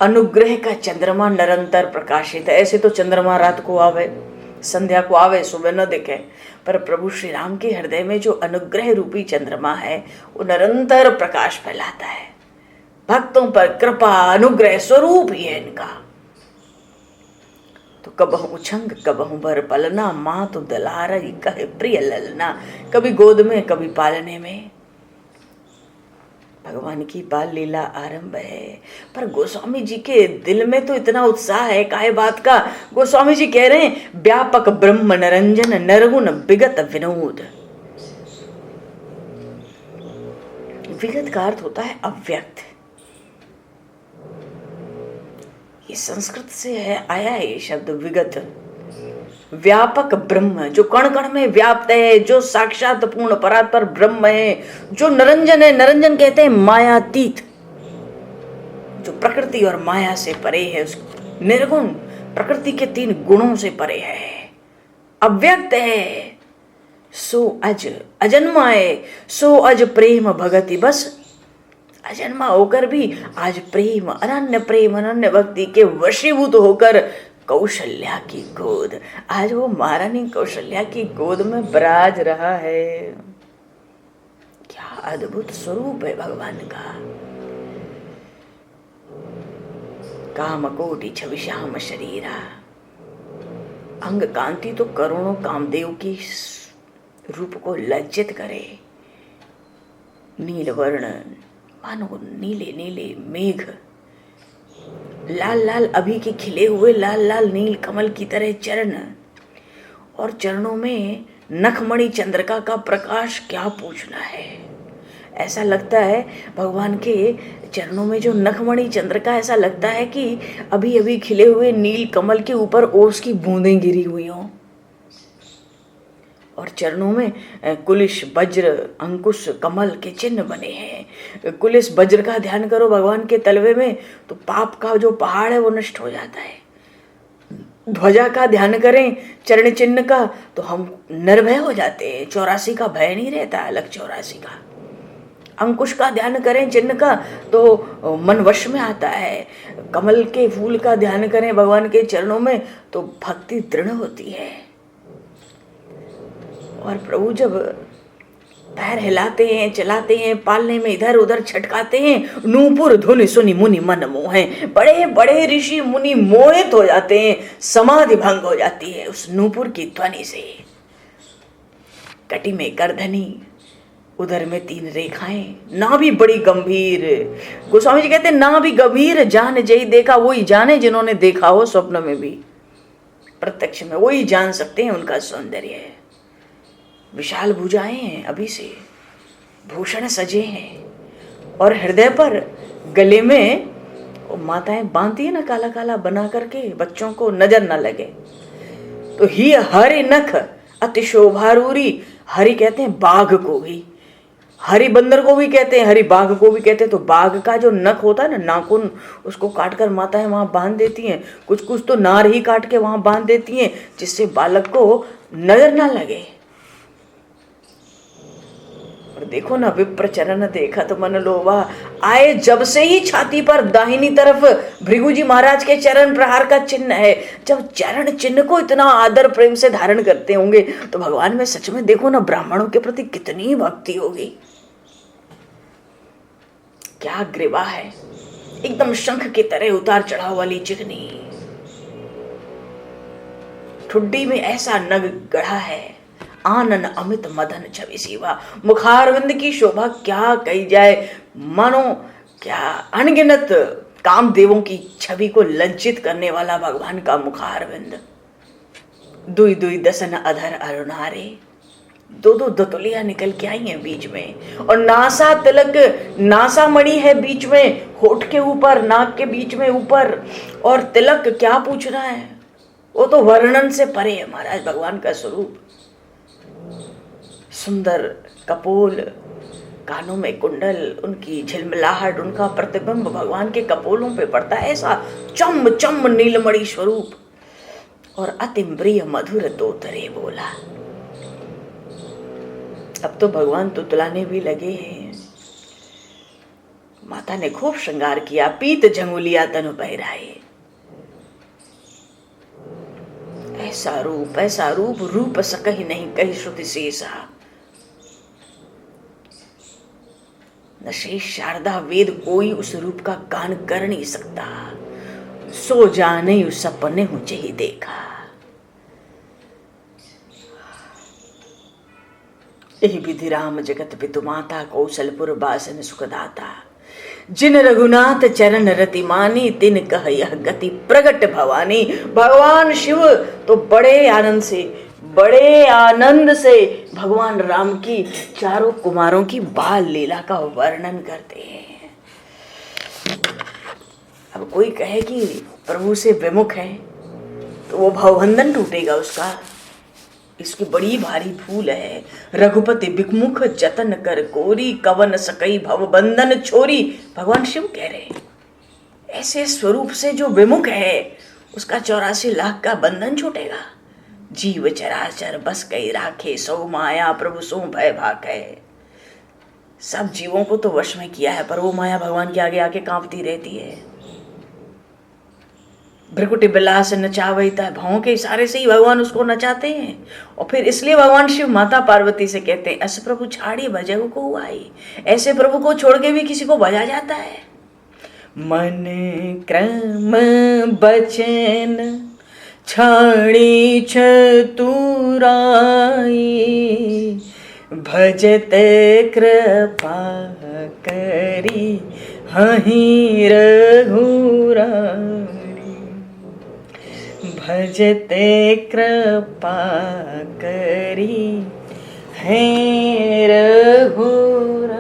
Speaker 1: अनुग्रह का चंद्रमा निरंतर प्रकाशित है। ऐसे तो चंद्रमा रात को आवे, संध्या को आवे, सुबह न दिखे, पर प्रभु श्री राम के हृदय में जो अनुग्रह रूपी चंद्रमा है वो निरंतर प्रकाश फैलाता है। भक्तों पर कृपा अनुग्रह स्वरूप ही है इनका। तो कबहु उछंग कबहु बर पलना, माँ तो दलार कहे प्रिय ललना। कभी गोद में कभी पालने में भगवान की बाल लीला आरंभ है। पर गोस्वामी जी के दिल में तो इतना उत्साह है, काहे बात का? गोस्वामी जी कह रहे हैं, व्यापक ब्रह्म निरंजन नरगुण विगत विनोद। विगत का अर्थ होता है अव्यक्त। ये संस्कृत से है, आया है ये शब्द विगत। व्यापक ब्रह्म जो कण कण में व्याप्त है, जो साक्षात पूर्ण परात्पर ब्रह्म है, जो निरंजन है। निरंजन कहते हैं मायातीत, जो प्रकृति और माया से परे है। उस निर्गुण, प्रकृति के 3 गुणों से परे है, अव्यक्त है। सो अज, अजन्मा है। सो अज प्रेम भगति, बस अजन्मा होकर भी आज प्रेम, अनन्य भक्ति के वशीभूत होकर कौशल्या की गोद, आज वो महारानी कौशल्या की गोद में विराज रहा है। क्या अद्भुत स्वरूप है भगवान का। काम कोटि छवि श्याम शरीरा, अंग कांति तो करोड़ों कामदेव की रूप को लज्जित करे। नील वर्ण, मानो नीले नीले मेघ, लाल लाल अभी के खिले हुए लाल लाल नील कमल की तरह चरण, और चरणों में नखमणि चंद्रिका का प्रकाश, क्या पूछना है। ऐसा लगता है भगवान के चरणों में जो नखमणि चंद्रिका, ऐसा लगता है कि अभी अभी खिले हुए नील कमल के ऊपर ओस की बूंदें गिरी हुई हों। और चरणों में कुलिश वज्र अंकुश कमल के चिन्ह बने हैं। कुलिश वज्र का ध्यान करो भगवान के तलवे में, तो पाप का जो पहाड़ है वो नष्ट हो जाता है। ध्वजा का ध्यान करें, चरण चिन्ह का, तो हम निर्भय हो जाते हैं। 84 का भय नहीं रहता, अलग 84 का। अंकुश का ध्यान करें, चिन्ह का, तो मन वश में आता है। कमल के फूल का ध्यान करें भगवान के चरणों में, तो भक्ति दृढ़ होती है। और प्रभु जब पैर हिलाते हैं, चलाते हैं, पालने में इधर उधर छटकाते हैं, नूपुर धुन सुनि मुनि मन मोहे। बड़े बड़े ऋषि मुनि मोहित हो जाते हैं, समाधि भंग हो जाती है उस नूपुर की ध्वनि से। कटी में करधनी, उधर में 3 रेखाएं, ना भी बड़ी गंभीर। गोस्वामी जी कहते हैं, ना भी गंभीर जान जई देखा, वही जाने जिन्होंने देखा हो स्वप्न में भी, प्रत्यक्ष में वही जान सकते हैं उनका सौंदर्य है। विशाल भुजाएं हैं, अभी से भूषण सजे हैं, और हृदय पर गले में वो माताएं बांधती है ना काला काला बना करके, बच्चों को नजर ना लगे। तो ही हरि नख अति शोभारूरी। हरि कहते हैं बाघ को भी, हरि बंदर को भी कहते हैं, हरि बाघ को भी कहते हैं। तो बाघ का जो नख होता है ना, नाखून, उसको काट कर माताएं वहां बांध देती हैं। कुछ कुछ तो नार ही काट के वहां बांध देती हैं, जिससे बालक को नजर ना लगे। और देखो ना, विप्र चरण देखा तो मन लोभा आए, जब से ही छाती पर दाहिनी तरफ भृगु जी महाराज के चरण प्रहार का चिन्ह है। जब चरण चिन्ह को इतना आदर प्रेम से धारण करते होंगे, तो भगवान में सच में देखो ना, ब्राह्मणों के प्रति कितनी भक्ति होगी। क्या ग्रीवा है, एकदम शंख की तरह उतार चढ़ाव वाली चिकनी, ठुड्डी में ऐसा नग गढ़ा है, आनन अमित मदन छवि सीवा। मुखारविंद की शोभा क्या कही जाए, मानो क्या अनगिनत कामदेवों की छवि को लज्जित करने वाला भगवान का मुखारविंद, दुई दुई दसन अधर अरुणारे, दो दो दतुलियां निकल के आई हैं बीच में, और नासा तिलक, नासा मणि है बीच में, होठ के ऊपर, नाक के बीच में ऊपर, और तिलक क्या पूछ रहा है, वो तो वर्णन से परे है महाराज भगवान का स्वरूप। सुंदर कपोल, कानों में कुंडल, उनकी झिलमिलाहट, उनका प्रतिबिंब भगवान के कपोलों पे पड़ता है, ऐसा चम चम नीलमणि स्वरूप, और अतिम्प्रिय मधुर तोतरे बोला। अब तो भगवान तुतलाने भी लगे हैं। माता ने खूब श्रृंगार किया, पीत झंगुलिया तनु पहराए। ऐसा रूप, रूप सकहि नहीं कही श्रुति शेषा। न शेष शारदा वेद कोई उस रूप का गान कर नहीं सकता। सो जाने उस सपने मुझे ही देखा। यही विधि राम जगत पितु माता, कौशलपुर बासन सुखदाता। जिन रघुनाथ चरण रति मानी, तिन कह यह गति प्रगट भवानी। भगवान शिव तो बड़े आनंद से भगवान राम की चारों कुमारों की बाल लीला का वर्णन करते हैं। अब कोई कहे कि प्रभु से विमुख है तो वो भवबंधन टूटेगा उसका। इसकी बड़ी भारी भूल है। रघुपति विमुख जतन कर कोरी, कवन सकई भवबंधन छोरी। भगवान शिव कह रहे हैं ऐसे स्वरूप से जो विमुख है उसका 84 लाख का बंधन छूटेगा। जीव चराचर बस कई राखे, सो माया प्रभु सो भय भाकै। सब जीवों को तो वश में किया है, पर वो माया भगवान के आगे आके कांपती रहती है। भ्रकुटी बिलास नचावैता, भावों के इशारे से ही भगवान उसको नचाते हैं। और फिर इसलिए भगवान शिव माता पार्वती से कहते हैं, ऐसे प्रभु छाड़ी भजहु को आई। ऐसे प्रभु को छोड़ के भी किसी को भजा जाता है। मन क्रम बचन छाड़ी चतुराई, भजते कृपा करी हहि रघुराई। भजते कृपा करी है रघुराई।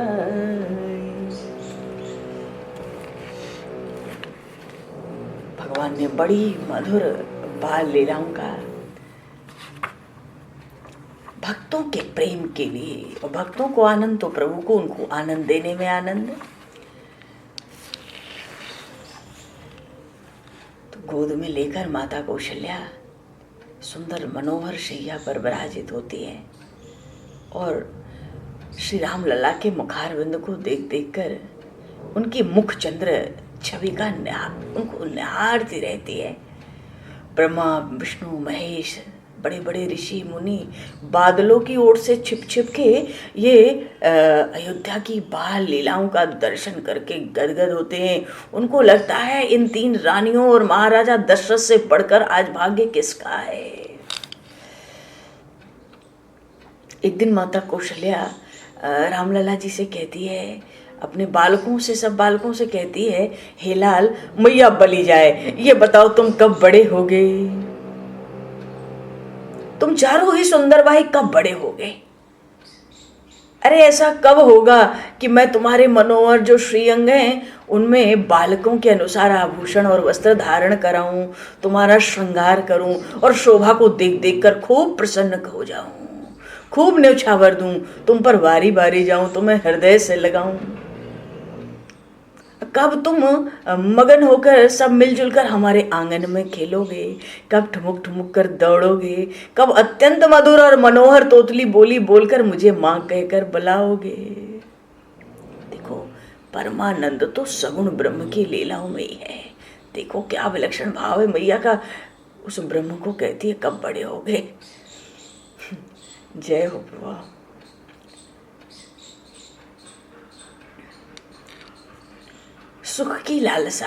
Speaker 1: भगवान ने बड़ी मधुर बाल लीलाओं का भक्तों के प्रेम के लिए, और भक्तों को आनंद तो प्रभु को, उनको आनंद देने में आनंद। गोद में लेकर माता कौशल्या सुंदर मनोहर शैया पर विराजित होती है, और श्री राम लला के मुखारविंद को देख देख कर उनकी मुख चंद्र छवि का उनको निहारती रहती है। ब्रह्मा विष्णु महेश, बड़े बड़े ऋषि मुनि बादलों की ओर से छिप छिप के ये अयोध्या की बाल लीलाओं का दर्शन करके गदगद होते हैं। उनको लगता है इन 3 रानियों और महाराजा दशरथ से बढ़कर आज भाग्य किसका है। एक दिन माता कौशल्या रामलला जी से कहती है, अपने बालकों से, सब बालकों से कहती है, हे लाल मैया बली जाए, ये बताओ तुम कब बड़े होगे। तुम चारों ही सुंदर भाई कब बड़े होगे। अरे ऐसा कब होगा कि मैं तुम्हारे मनोहर जो श्रीअंग हैं उनमें बालकों के अनुसार आभूषण और वस्त्र धारण कराऊं, तुम्हारा श्रृंगार करूं, और शोभा को देख देख कर खूब प्रसन्न हो जाऊं, खूब न्यौछावर दूं, तुम पर बारी बारी जाऊं, तुम्हें हृदय से लगाऊं। कब तुम मगन होकर सब मिलजुल कर हमारे आंगन में खेलोगे, कब ठुमुक ठुमुक कर दौड़ोगे, कब अत्यंत मधुर और मनोहर तोतली बोली बोलकर मुझे मां कहकर बुलाओगे। देखो परमानंद तो सगुण ब्रह्म की लीलाओं में ही है। देखो क्या विलक्षण भाव है मैया का। उस ब्रह्म को कहती है कब बड़े होगे। जय हो प्रभु। सुख की लालसा,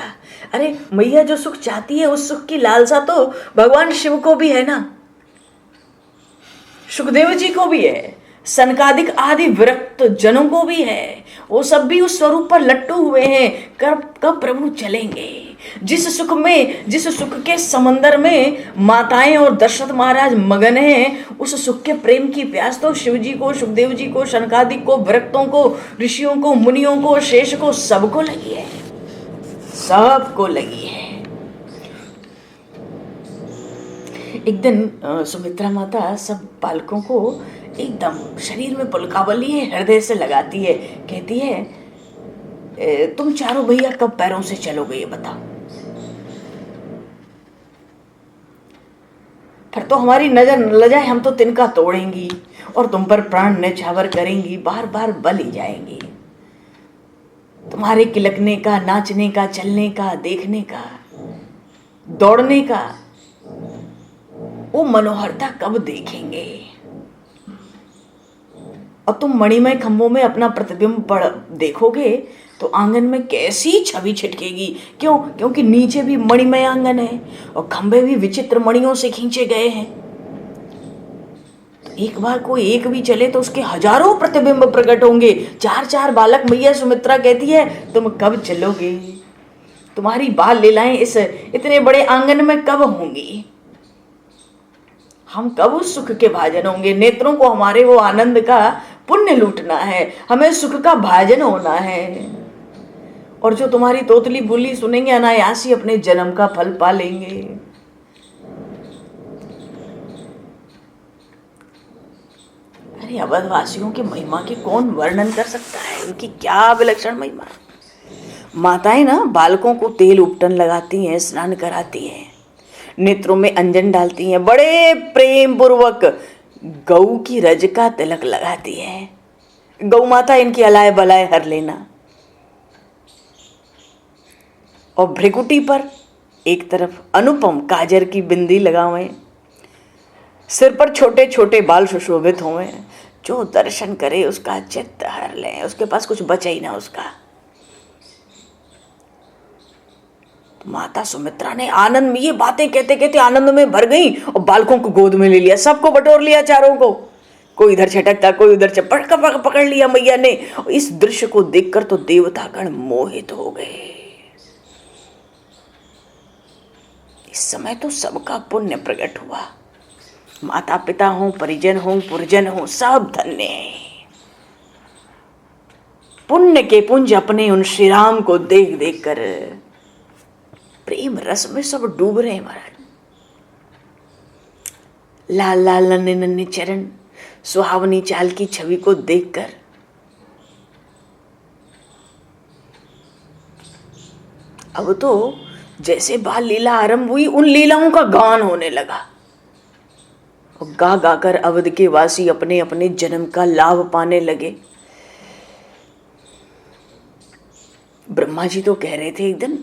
Speaker 1: अरे मैया जो सुख चाहती है उस सुख की लालसा तो भगवान शिव को भी है ना, सुखदेव जी को भी है, सनकादिक आदि विरक्त जनों को भी है, वो सब भी उस स्वरूप पर लट्टू हुए हैं। कब कब प्रभु चलेंगे? जिस सुख के समंदर में माताएं और दशरथ महाराज मगन हैं, उस सुख के प्रेम की प्यास तो शिव जी को, सुखदेव जी को, शनकादिक को, भक्तों को, ऋषियों को, मुनियों को, शेष को, सबको लगी है, सबको लगी है। एक दिन सुमित्रा माता सब बालकों को एकदम शरीर में पुलकावली है, हृदय से लगाती है, कहती है तुम चारों भैया कब पैरों से चलोगे ये बताओ। फिर तो हमारी नजर न ल जाए, हम तो तिनका तोड़ेंगी और तुम पर प्राण न्यौछावर करेंगी, बार बार बलि जाएंगी। तुम्हारे किलकने का, नाचने का, चलने का, देखने का, दौड़ने का वो मनोहरता कब देखेंगे? और तुम मणिमय खंभों में अपना प्रतिबिंब देखोगे तो आंगन में कैसी छवि छिटकेगी। क्यों? क्योंकि नीचे भी मणिमय आंगन है और खंभे भी विचित्र मणियों से खींचे गए हैं। तो एक बार कोई एक भी चले तो उसके हजारों प्रतिबिंब प्रकट होंगे। चार चार बालक मैया सुमित्रा कहती है तुम कब चलोगे? तुम्हारी बाल लीलाएं इस इतने बड़े आंगन में कब होंगी? हम कब उस सुख के भाजन होंगे? नेत्रों को हमारे वो आनंद का पुण्य लूटना है, हमें सुख का भाजन होना है। और जो तुम्हारी तोतली बोली सुनेंगे अनायास ही अपने जन्म का फल पा लेंगे। अरे अवधवासियों की महिमा की कौन वर्णन कर सकता है? उनकी क्या विलक्षण महिमा। माताएं ना बालकों को तेल उपटन लगाती हैं, स्नान कराती हैं, नेत्रों में अंजन डालती हैं, बड़े प्रेम पूर्वक गौ की रज का तिलक लगाती है। गौ माता इनकी अलाय बलाय हर लेना। और भ्रिकुटी पर एक तरफ अनुपम काजर की बिंदी लगावें, सिर पर छोटे छोटे बाल सुशोभित हों, जो दर्शन करे उसका चित्त हर ले, उसके पास कुछ बचे ही ना उसका। माता सुमित्रा ने आनंद में ये बातें कहते कहते आनंद में भर गई और बालकों को गोद में ले लिया, सबको बटोर लिया, चारों को। कोई इधर छटकता, कोई उधर पकड़ लिया मैया ने। इस दृश्य को देखकर तो देवतागण मोहित हो गए। इस समय तो सबका पुण्य प्रकट हुआ। माता पिता हो, परिजन हो, पुरजन हो, सब धन्य हैं। पुण्य के पुंज अपने उन श्री राम को देख देख कर प्रेम रस में सब डूब रहे हैं महाराज। लाल लाल नन्हे नन्हे चरण, सुहावनी चाल की छवि को देखकर अब तो जैसे बाल लीला आरंभ हुई, उन लीलाओं का गान होने लगा। और गा गाकर अवध के वासी अपने अपने जन्म का लाभ पाने लगे। ब्रह्मा जी तो कह रहे थे एक दिन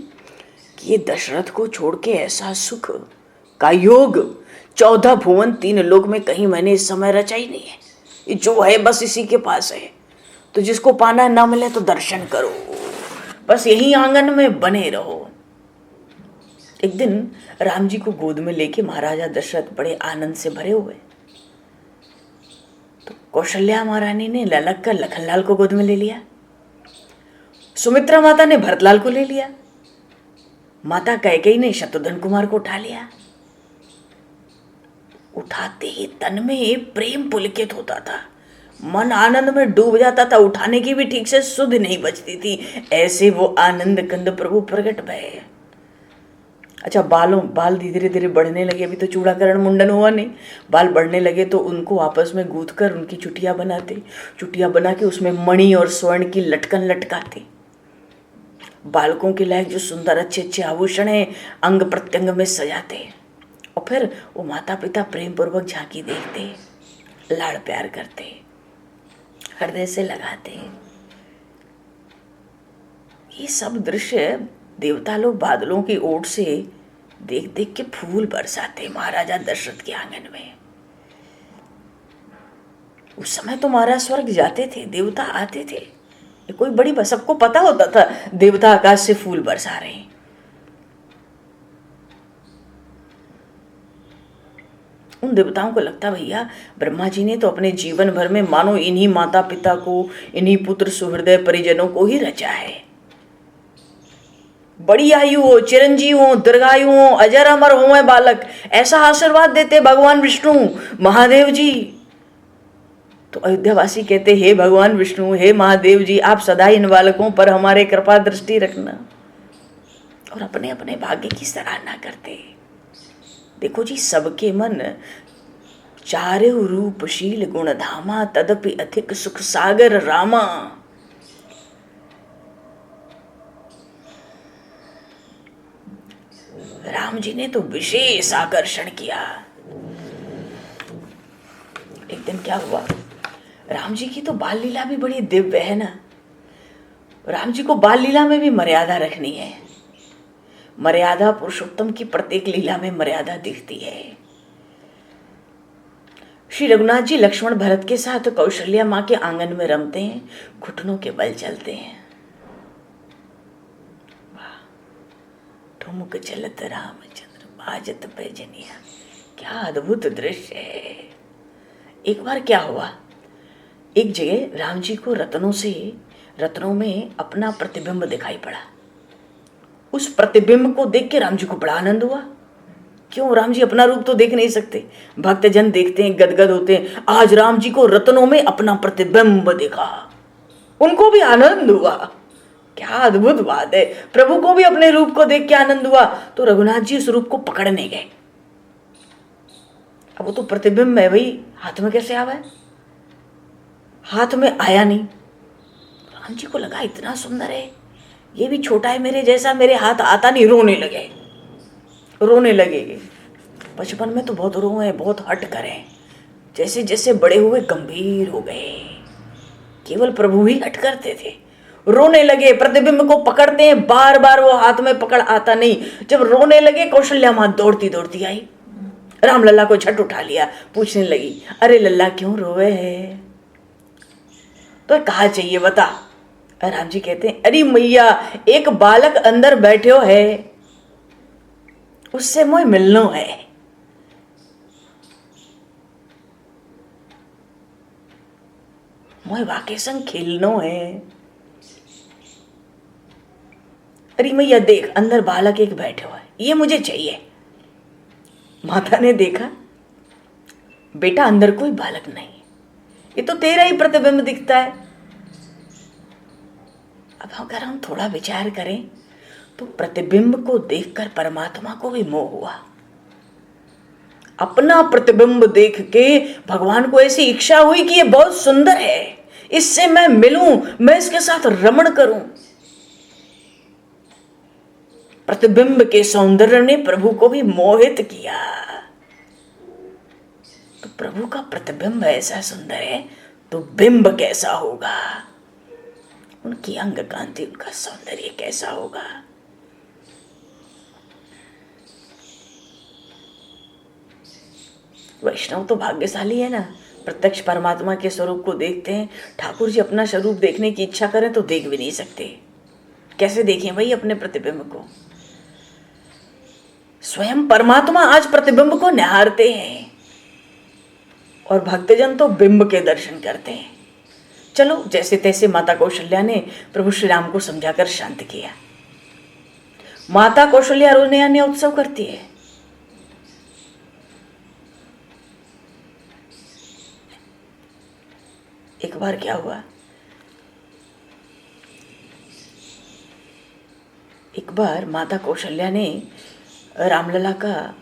Speaker 1: कि ये दशरथ को छोड़ के ऐसा सुख का योग 14 भुवन 3 लोक में कहीं मैंने इस समय रचा ही नहीं है। ये जो है बस इसी के पास है। तो जिसको पाना ना मिले तो दर्शन करो, बस यही आंगन में बने रहो। एक दिन राम जी को गोद में लेके महाराजा दशरथ बड़े आनंद से भरे हुए, तो कौशल्या महारानी ने ललक कर लखनलाल को गोद में ले लिया, सुमित्रा माता ने भरतलाल को ले लिया, माता कैकेयी ने शत्रुघ्न कुमार को उठा लिया। उठाते ही तन में प्रेम पुलकित होता था, मन आनंद में डूब जाता था, उठाने की भी ठीक से सुध नहीं बचती थी। ऐसे वो आनंद कंद प्रभु प्रकट भये। अच्छा, बाल धीरे धीरे बढ़ने लगे। अभी तो चूड़ाकरण मुंडन हुआ नहीं। बाल बढ़ने लगे तो उनको आपस में गूंथ कर उनकी चुटिया बनाते, चुटिया बना के उसमें मणि और स्वर्ण की लटकन लटकाते। बालकों के लायक जो सुंदर अच्छे अच्छे आभूषण हैं अंग प्रत्यंग में सजाते। और फिर वो माता पिता प्रेम पूर्वक झांकी देखते, लाड़ प्यार करते, हृदय से लगाते। ये सब दृश्य देवता लोग बादलों की ओट से देख देख के फूल बरसाते महाराजा दशरथ के आंगन में। उस समय तो महाराज स्वर्ग जाते थे, देवता आते थे। ये कोई बड़ी बात, सबको पता होता था देवता आकाश से फूल बरसा रहे हैं। उन देवताओं को लगता भैया ब्रह्मा जी ने तो अपने जीवन भर में मानो इन्हीं माता पिता को, इन्हीं पुत्र सुहृदय परिजनों को ही रचा है। बड़ी आयु हो, चिरंजीव हो, दीर्घायु हो, अजर अमर हो बालक, ऐसा आशीर्वाद देते भगवान विष्णु महादेव जी। तो अयोध्यावासी कहते, हे भगवान विष्णु, हे महादेव जी, आप सदा इन बालकों पर हमारे कृपा दृष्टि रखना। और अपने अपने भाग्य की सराहना करते। देखो जी, सबके मन चारु रूपशील गुण धामा, तदपि अधिक सुख सागर रामा। राम जी ने तो विशेष आकर्षण किया। एक दिन क्या हुआ, राम जी की तो बाल लीला भी बड़ी दिव्य है ना। राम जी को बाल लीला में भी मर्यादा रखनी है। मर्यादा पुरुषोत्तम की प्रत्येक लीला में मर्यादा दिखती है। श्री रघुनाथ जी लक्ष्मण भरत के साथ कौशल्या माँ के आंगन में रमते हैं, घुटनों के बल चलते हैं। ठुमुक चलत रामचंद्र बाजत पैजनिया, क्या अद्भुत दृश्य है। एक बार क्या हुआ, एक जगह राम जी को रत्नों में अपना प्रतिबिंब दिखाई पड़ा। उस प्रतिबिंब को देख के राम जी को बड़ा आनंद हुआ। क्यों, राम जी अपना रूप तो देख नहीं सकते, भक्तजन देखते हैं, गदगद होते हैं। आज राम जी को रत्नों में अपना प्रतिबिंब देखा, उनको भी आनंद हुआ। क्या अद्भुत बात है, प्रभु को भी अपने रूप को देख के आनंद हुआ। तो रघुनाथ जी उस रूप को पकड़ने गए। अब वो तो प्रतिबिंब है भाई, हाथ में कैसे आवा है? हाथ में आया नहीं। राम जी को लगा इतना सुंदर है, ये भी छोटा है मेरे जैसा, मेरे हाथ आता नहीं। रोने लगे। बचपन में तो बहुत रोए, बहुत हट करे, जैसे जैसे बड़े हुए गंभीर हो गए। केवल प्रभु ही हट करते थे, रोने लगे। प्रतिबिंब को पकड़ते हैं, बार बार वो हाथ में पकड़ आता नहीं। जब रोने लगे, कौशल्या माँ दौड़ती दौड़ती आई, राम लल्ला को झट उठा लिया, पूछने लगी, अरे लल्ला क्यों रोए है? तो कहा चाहिए बता। राम जी कहते हैं, अरे मैया, एक बालक अंदर बैठो है, उससे मोय मिलनो है। मोय वाके संग खेलनो है। अरे मैया देख, अंदर बालक एक बैठे हुआ है, ये मुझे चाहिए। माता ने देखा, बेटा अंदर कोई बालक नहीं, ये तो तेरा ही प्रतिबिंब दिखता है। अब अगर हम थोड़ा विचार करें तो प्रतिबिंब को देखकर परमात्मा को भी मोह हुआ। अपना प्रतिबिंब देख के भगवान को ऐसी इच्छा हुई कि ये बहुत सुंदर है, इससे मैं मिलूं, मैं इसके साथ रमण करूं। प्रतिबिंब के सौंदर्य ने प्रभु को भी मोहित किया। तो प्रभु का प्रतिबिंब ऐसा सुंदर है तो बिंब कैसा होगा, उनकी अंग कांति, उनका सौंदर्य कैसा होगा। वैष्णव तो भाग्यशाली है ना, प्रत्यक्ष परमात्मा के स्वरूप को देखते हैं। ठाकुर जी अपना स्वरूप देखने की इच्छा करें तो देख भी नहीं सकते। कैसे देखें भाई अपने प्रतिबिंब को? स्वयं परमात्मा आज प्रतिबिंब को निहारते हैं और भक्तजन तो बिंब के दर्शन करते हैं। चलो, जैसे तैसे माता कौशल्या ने प्रभु श्री राम को समझाकर शांत किया। माता कौशल्या रोज नया नया उत्सव करती है। एक बार क्या हुआ, एक बार माता कौशल्या ने रामलला का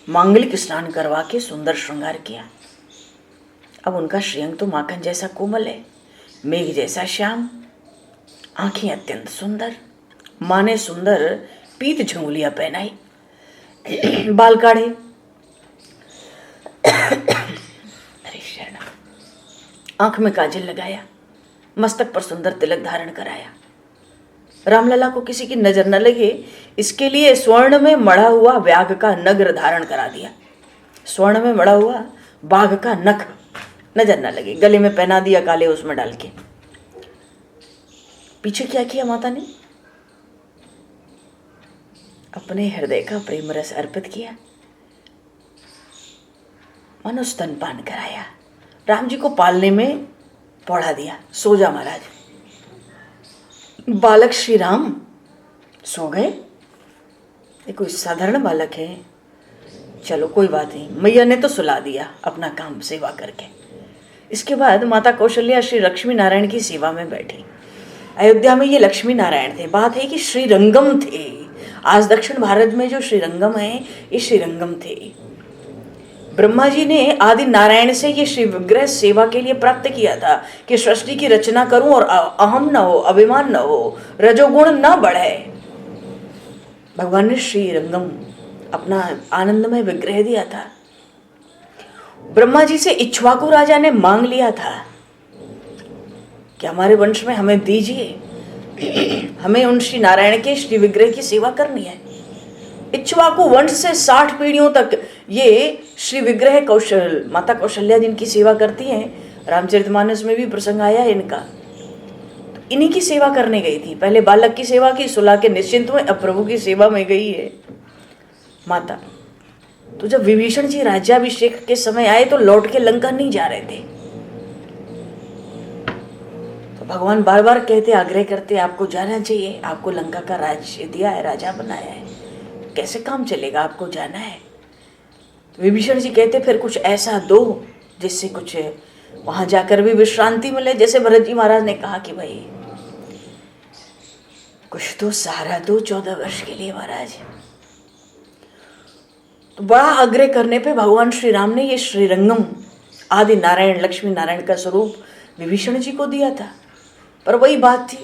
Speaker 1: मांगलिक स्नान करवा के सुंदर श्रृंगार किया। अब उनका श्रीअंग तो माखन जैसा कोमल है, मेघ जैसा श्याम, आंखें अत्यंत सुंदर। माँ ने सुंदर पीत झंगुलियां पहनाई, बाल काढ़े, अरे शरण, आंख में काजल लगाया, मस्तक पर सुंदर तिलक धारण कराया। रामलला को किसी की नजर न लगे इसके लिए स्वर्ण में मढ़ा हुआ व्याघ का नग्र धारण करा दिया। स्वर्ण में मढ़ा हुआ बाघ का नख नजर न लगे, गले में पहना दिया काले उसमें डाल के। पीछे क्या किया माता ने? अपने हृदय का प्रेम रस अर्पित किया। मानो स्तनपान कराया, राम जी को पालने में पौड़ा दिया। सो जा महाराज। बालक श्री राम सो गए। ये कोई साधारण बालक है, चलो कोई बात नहीं, मैया ने तो सुला दिया अपना काम सेवा करके। इसके बाद माता कौशल्या श्री लक्ष्मी नारायण की सेवा में बैठी। अयोध्या में ये लक्ष्मी नारायण थे। बात है कि श्रीरंगम थे। आज दक्षिण भारत में जो श्रीरंगम है, ये श्रीरंगम थे। ब्रह्मा जी ने आदि नारायण से ये श्री विग्रह सेवा के लिए प्राप्त किया था कि सृष्टि की रचना करूं और अहम न हो, अभिमान न हो, रजोगुण न बढ़े। भगवान ने श्रीरंगम अपना आनंदमय विग्रह दिया था। ब्रह्मा जी से इक्ष्वाकु राजा ने मांग लिया था कि हमारे वंश में हमें दीजिए, हमें उन श्री नारायण के श्री विग्रह की सेवा करनी है। इक्ष्वाकु वंश से 60 पीढ़ियों तक ये श्री विग्रह माता कौशल्या जिनकी सेवा करती हैं, रामचरितमानस में भी प्रसंग आया है इनका। तो इन्हीं की सेवा करने गई थी। पहले बालक की सेवा की, सुला के निश्चिंत में, अब प्रभु की सेवा में गई है माता। तो जब विभीषण जी राज्याभिषेक के समय आए तो लौट के लंका नहीं जा रहे थे। तो भगवान बार बार कहते, आग्रह करते, आपको जाना चाहिए, आपको लंका का राज्य दिया है, राजा बनाया है, कैसे काम चलेगा, आपको जाना है। तो विभीषण जी कहते, फिर कुछ ऐसा दो जिससे कुछ वहां जाकर भी विश्रांति मिले। जैसे भरत जी महाराज ने कहा कि भाई कुछ तो सहारा दो 14 वर्ष के लिए महाराज। तो बड़ा आग्रह करने पे भगवान श्री राम ने ये श्रीरंगम आदि नारायण लक्ष्मी नारायण का स्वरूप विभीषण जी को दिया था। पर वही बात थी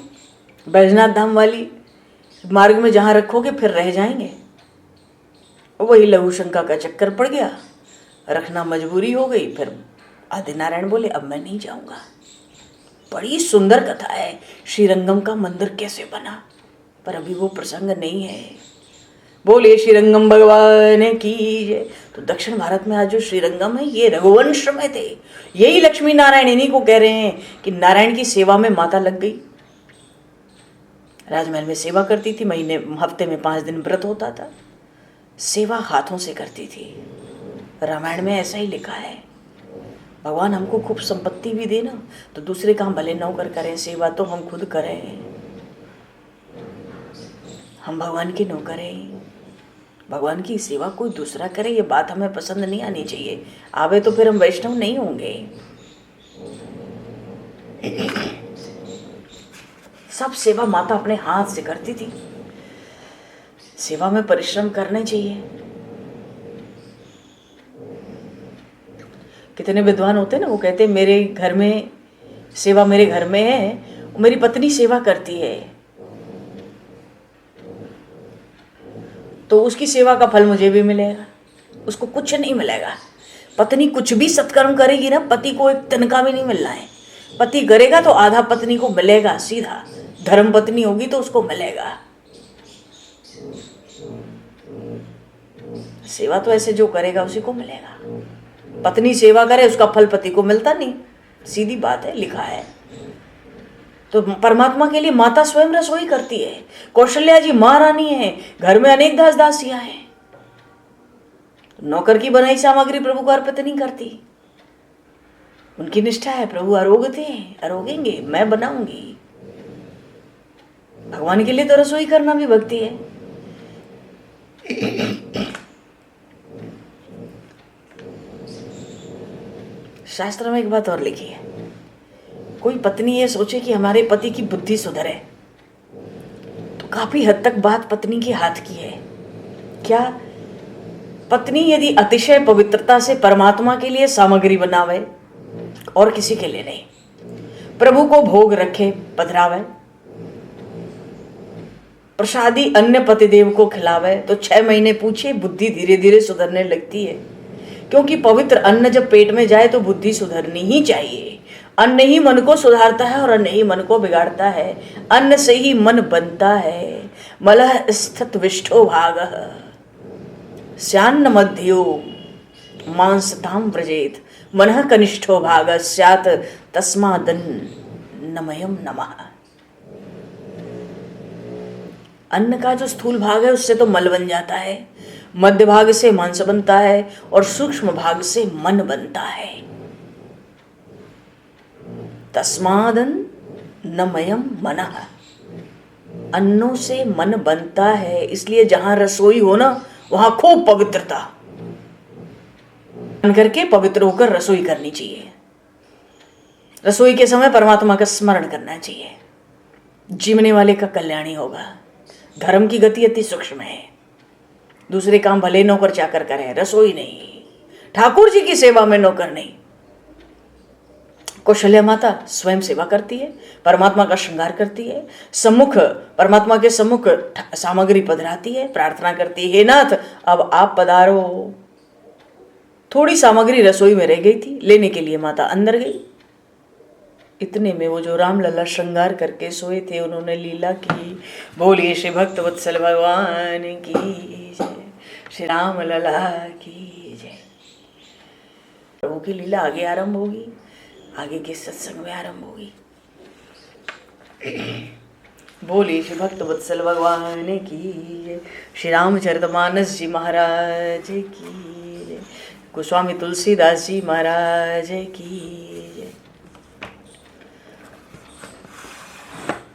Speaker 1: बैजनाथ धाम वाली, मार्ग में जहां रखोगे फिर रह जाएंगे। वही लघु शंका का चक्कर पड़ गया, रखना मजबूरी हो गई। फिर आदि नारायण बोले अब मैं नहीं जाऊंगा। बड़ी सुंदर कथा है श्रीरंगम का मंदिर कैसे बना, पर अभी वो प्रसंग नहीं है। बोले श्रीरंगम भगवान की जय। तो दक्षिण भारत में आज जो श्रीरंगम है ये रघुवंश में थे। यही लक्ष्मी नारायण इन्हीं को कह रहे हैं कि नारायण की सेवा में माता लग गई। राजमहल में सेवा करती थी, हफ्ते में 5 दिन व्रत होता था, सेवा हाथों से करती थी। रामायण में ऐसा ही लिखा है। भगवान हमको खूब संपत्ति भी देना तो दूसरे काम भले नौकर करें, सेवा तो हम खुद करें। हम भगवान के नौकर हैं, भगवान की सेवा कोई दूसरा करे ये बात हमें पसंद नहीं आनी चाहिए। आवे तो फिर हम वैष्णव नहीं होंगे। सब सेवा माता अपने हाथ से करती थी। सेवा में परिश्रम करने चाहिए। कितने विद्वान होते ना, वो कहते मेरे घर में सेवा, मेरे घर में है, मेरी पत्नी सेवा करती है तो उसकी सेवा का फल मुझे भी मिलेगा, उसको कुछ नहीं मिलेगा। पत्नी कुछ भी सत्कर्म करेगी ना, पति को एक तिनका भी नहीं मिलना है। पति करेगा तो आधा पत्नी को मिलेगा, सीधा। धर्म पत्नी होगी तो उसको मिलेगा। सेवा तो ऐसे जो करेगा उसी को मिलेगा। पत्नी सेवा करे उसका फल पति को मिलता नहीं, सीधी बात है, लिखा है। तो परमात्मा के लिए माता स्वयं रसोई करती है। कौशल्या जी महारानी है, घर में अनेक दास दासियां हैं। नौकर की बनाई सामग्री प्रभु को अर्पित नहीं करती। उनकी निष्ठा है प्रभु अरोगते हैं, अरोगेंगे, मैं बनाऊंगी। भगवान के लिए तो रसोई करना भी भक्ति है। शास्त्र में एक बात और लिखी है, कोई पत्नी ये सोचे कि हमारे पति की बुद्धि सुधरे तो काफी हद तक बात पत्नी के हाथ की है। क्या? पत्नी यदि अतिशय पवित्रता से परमात्मा के लिए सामग्री बनावे और किसी के लिए नहीं, प्रभु को भोग रखे, पधरावे, प्रसादी अन्य पतिदेव को खिलावे तो 6 महीने पूछे बुद्धि धीरे धीरे सुधरने लगती है। क्योंकि पवित्र अन्न जब पेट में जाए तो बुद्धि सुधरनी ही चाहिए। अन्न ही मन को सुधारता है और अन्न ही मन को बिगाड़ता है। अन्न से ही मन बनता है। मलः स्थित विष्ठो भागः स्यान्न मध्यो मांसताम व्रजेत मनः कनिष्ठो भागः स्यात् तस्मादन्नमयम् नमः। अन्न का जो स्थूल भाग है उससे तो मल बन जाता है, मध्य भाग से मांस बनता है और सूक्ष्म भाग से मन बनता है। तस्मादन नमयम मनः, अन्नों से मन बनता है, इसलिए जहां रसोई हो ना वहां खूब पवित्रता बन करके पवित्र होकर रसोई करनी चाहिए। रसोई के समय परमात्मा का स्मरण करना चाहिए। जीवने वाले का कल्याण ही होगा। धर्म की गति अति सूक्ष्म है। दूसरे काम भले नौकर चाकर करे, रसोई नहीं। ठाकुर जी की सेवा में नौकर नहीं। कौशल्या माता स्वयं सेवा करती है, परमात्मा का श्रृंगार करती है, सम्मुख परमात्मा के सम्मुख सामग्री पधराती है, प्रार्थना करती है, हे नाथ अब आप पधारो। थोड़ी सामग्री रसोई में रह गई थी, लेने के लिए माता अंदर गई। इतने में वो जो राम लला श्रृंगार करके सोए थे उन्होंने लीला की। बोलिए श्री भक्त वत्सल भगवान की जय, श्री राम लला की जय। प्रभु की लीला आगे आरंभ होगी, आगे के सत्संग में आरंभ होगी। बोलिए श्री भक्त वत्सल भगवान की जय, श्री रामचरितमानस जी महाराज की जय, गोस्वामी तुलसीदास जी महाराज की जय।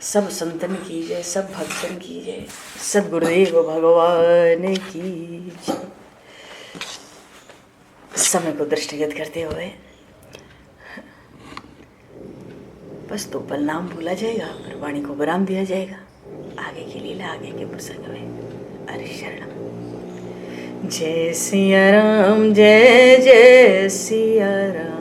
Speaker 1: सब संतन की जय, सब भक्तन की जय, सब गुरुदेव भगवान की जय। समय को दृष्टिगत करते हुए बस तो पल नाम भूला जाएगा और वाणी को विराम दिया जाएगा। आगे की लीला आगे के प्रसंग में। हरि शरणम। जय सिया राम, जय जय सिया राम।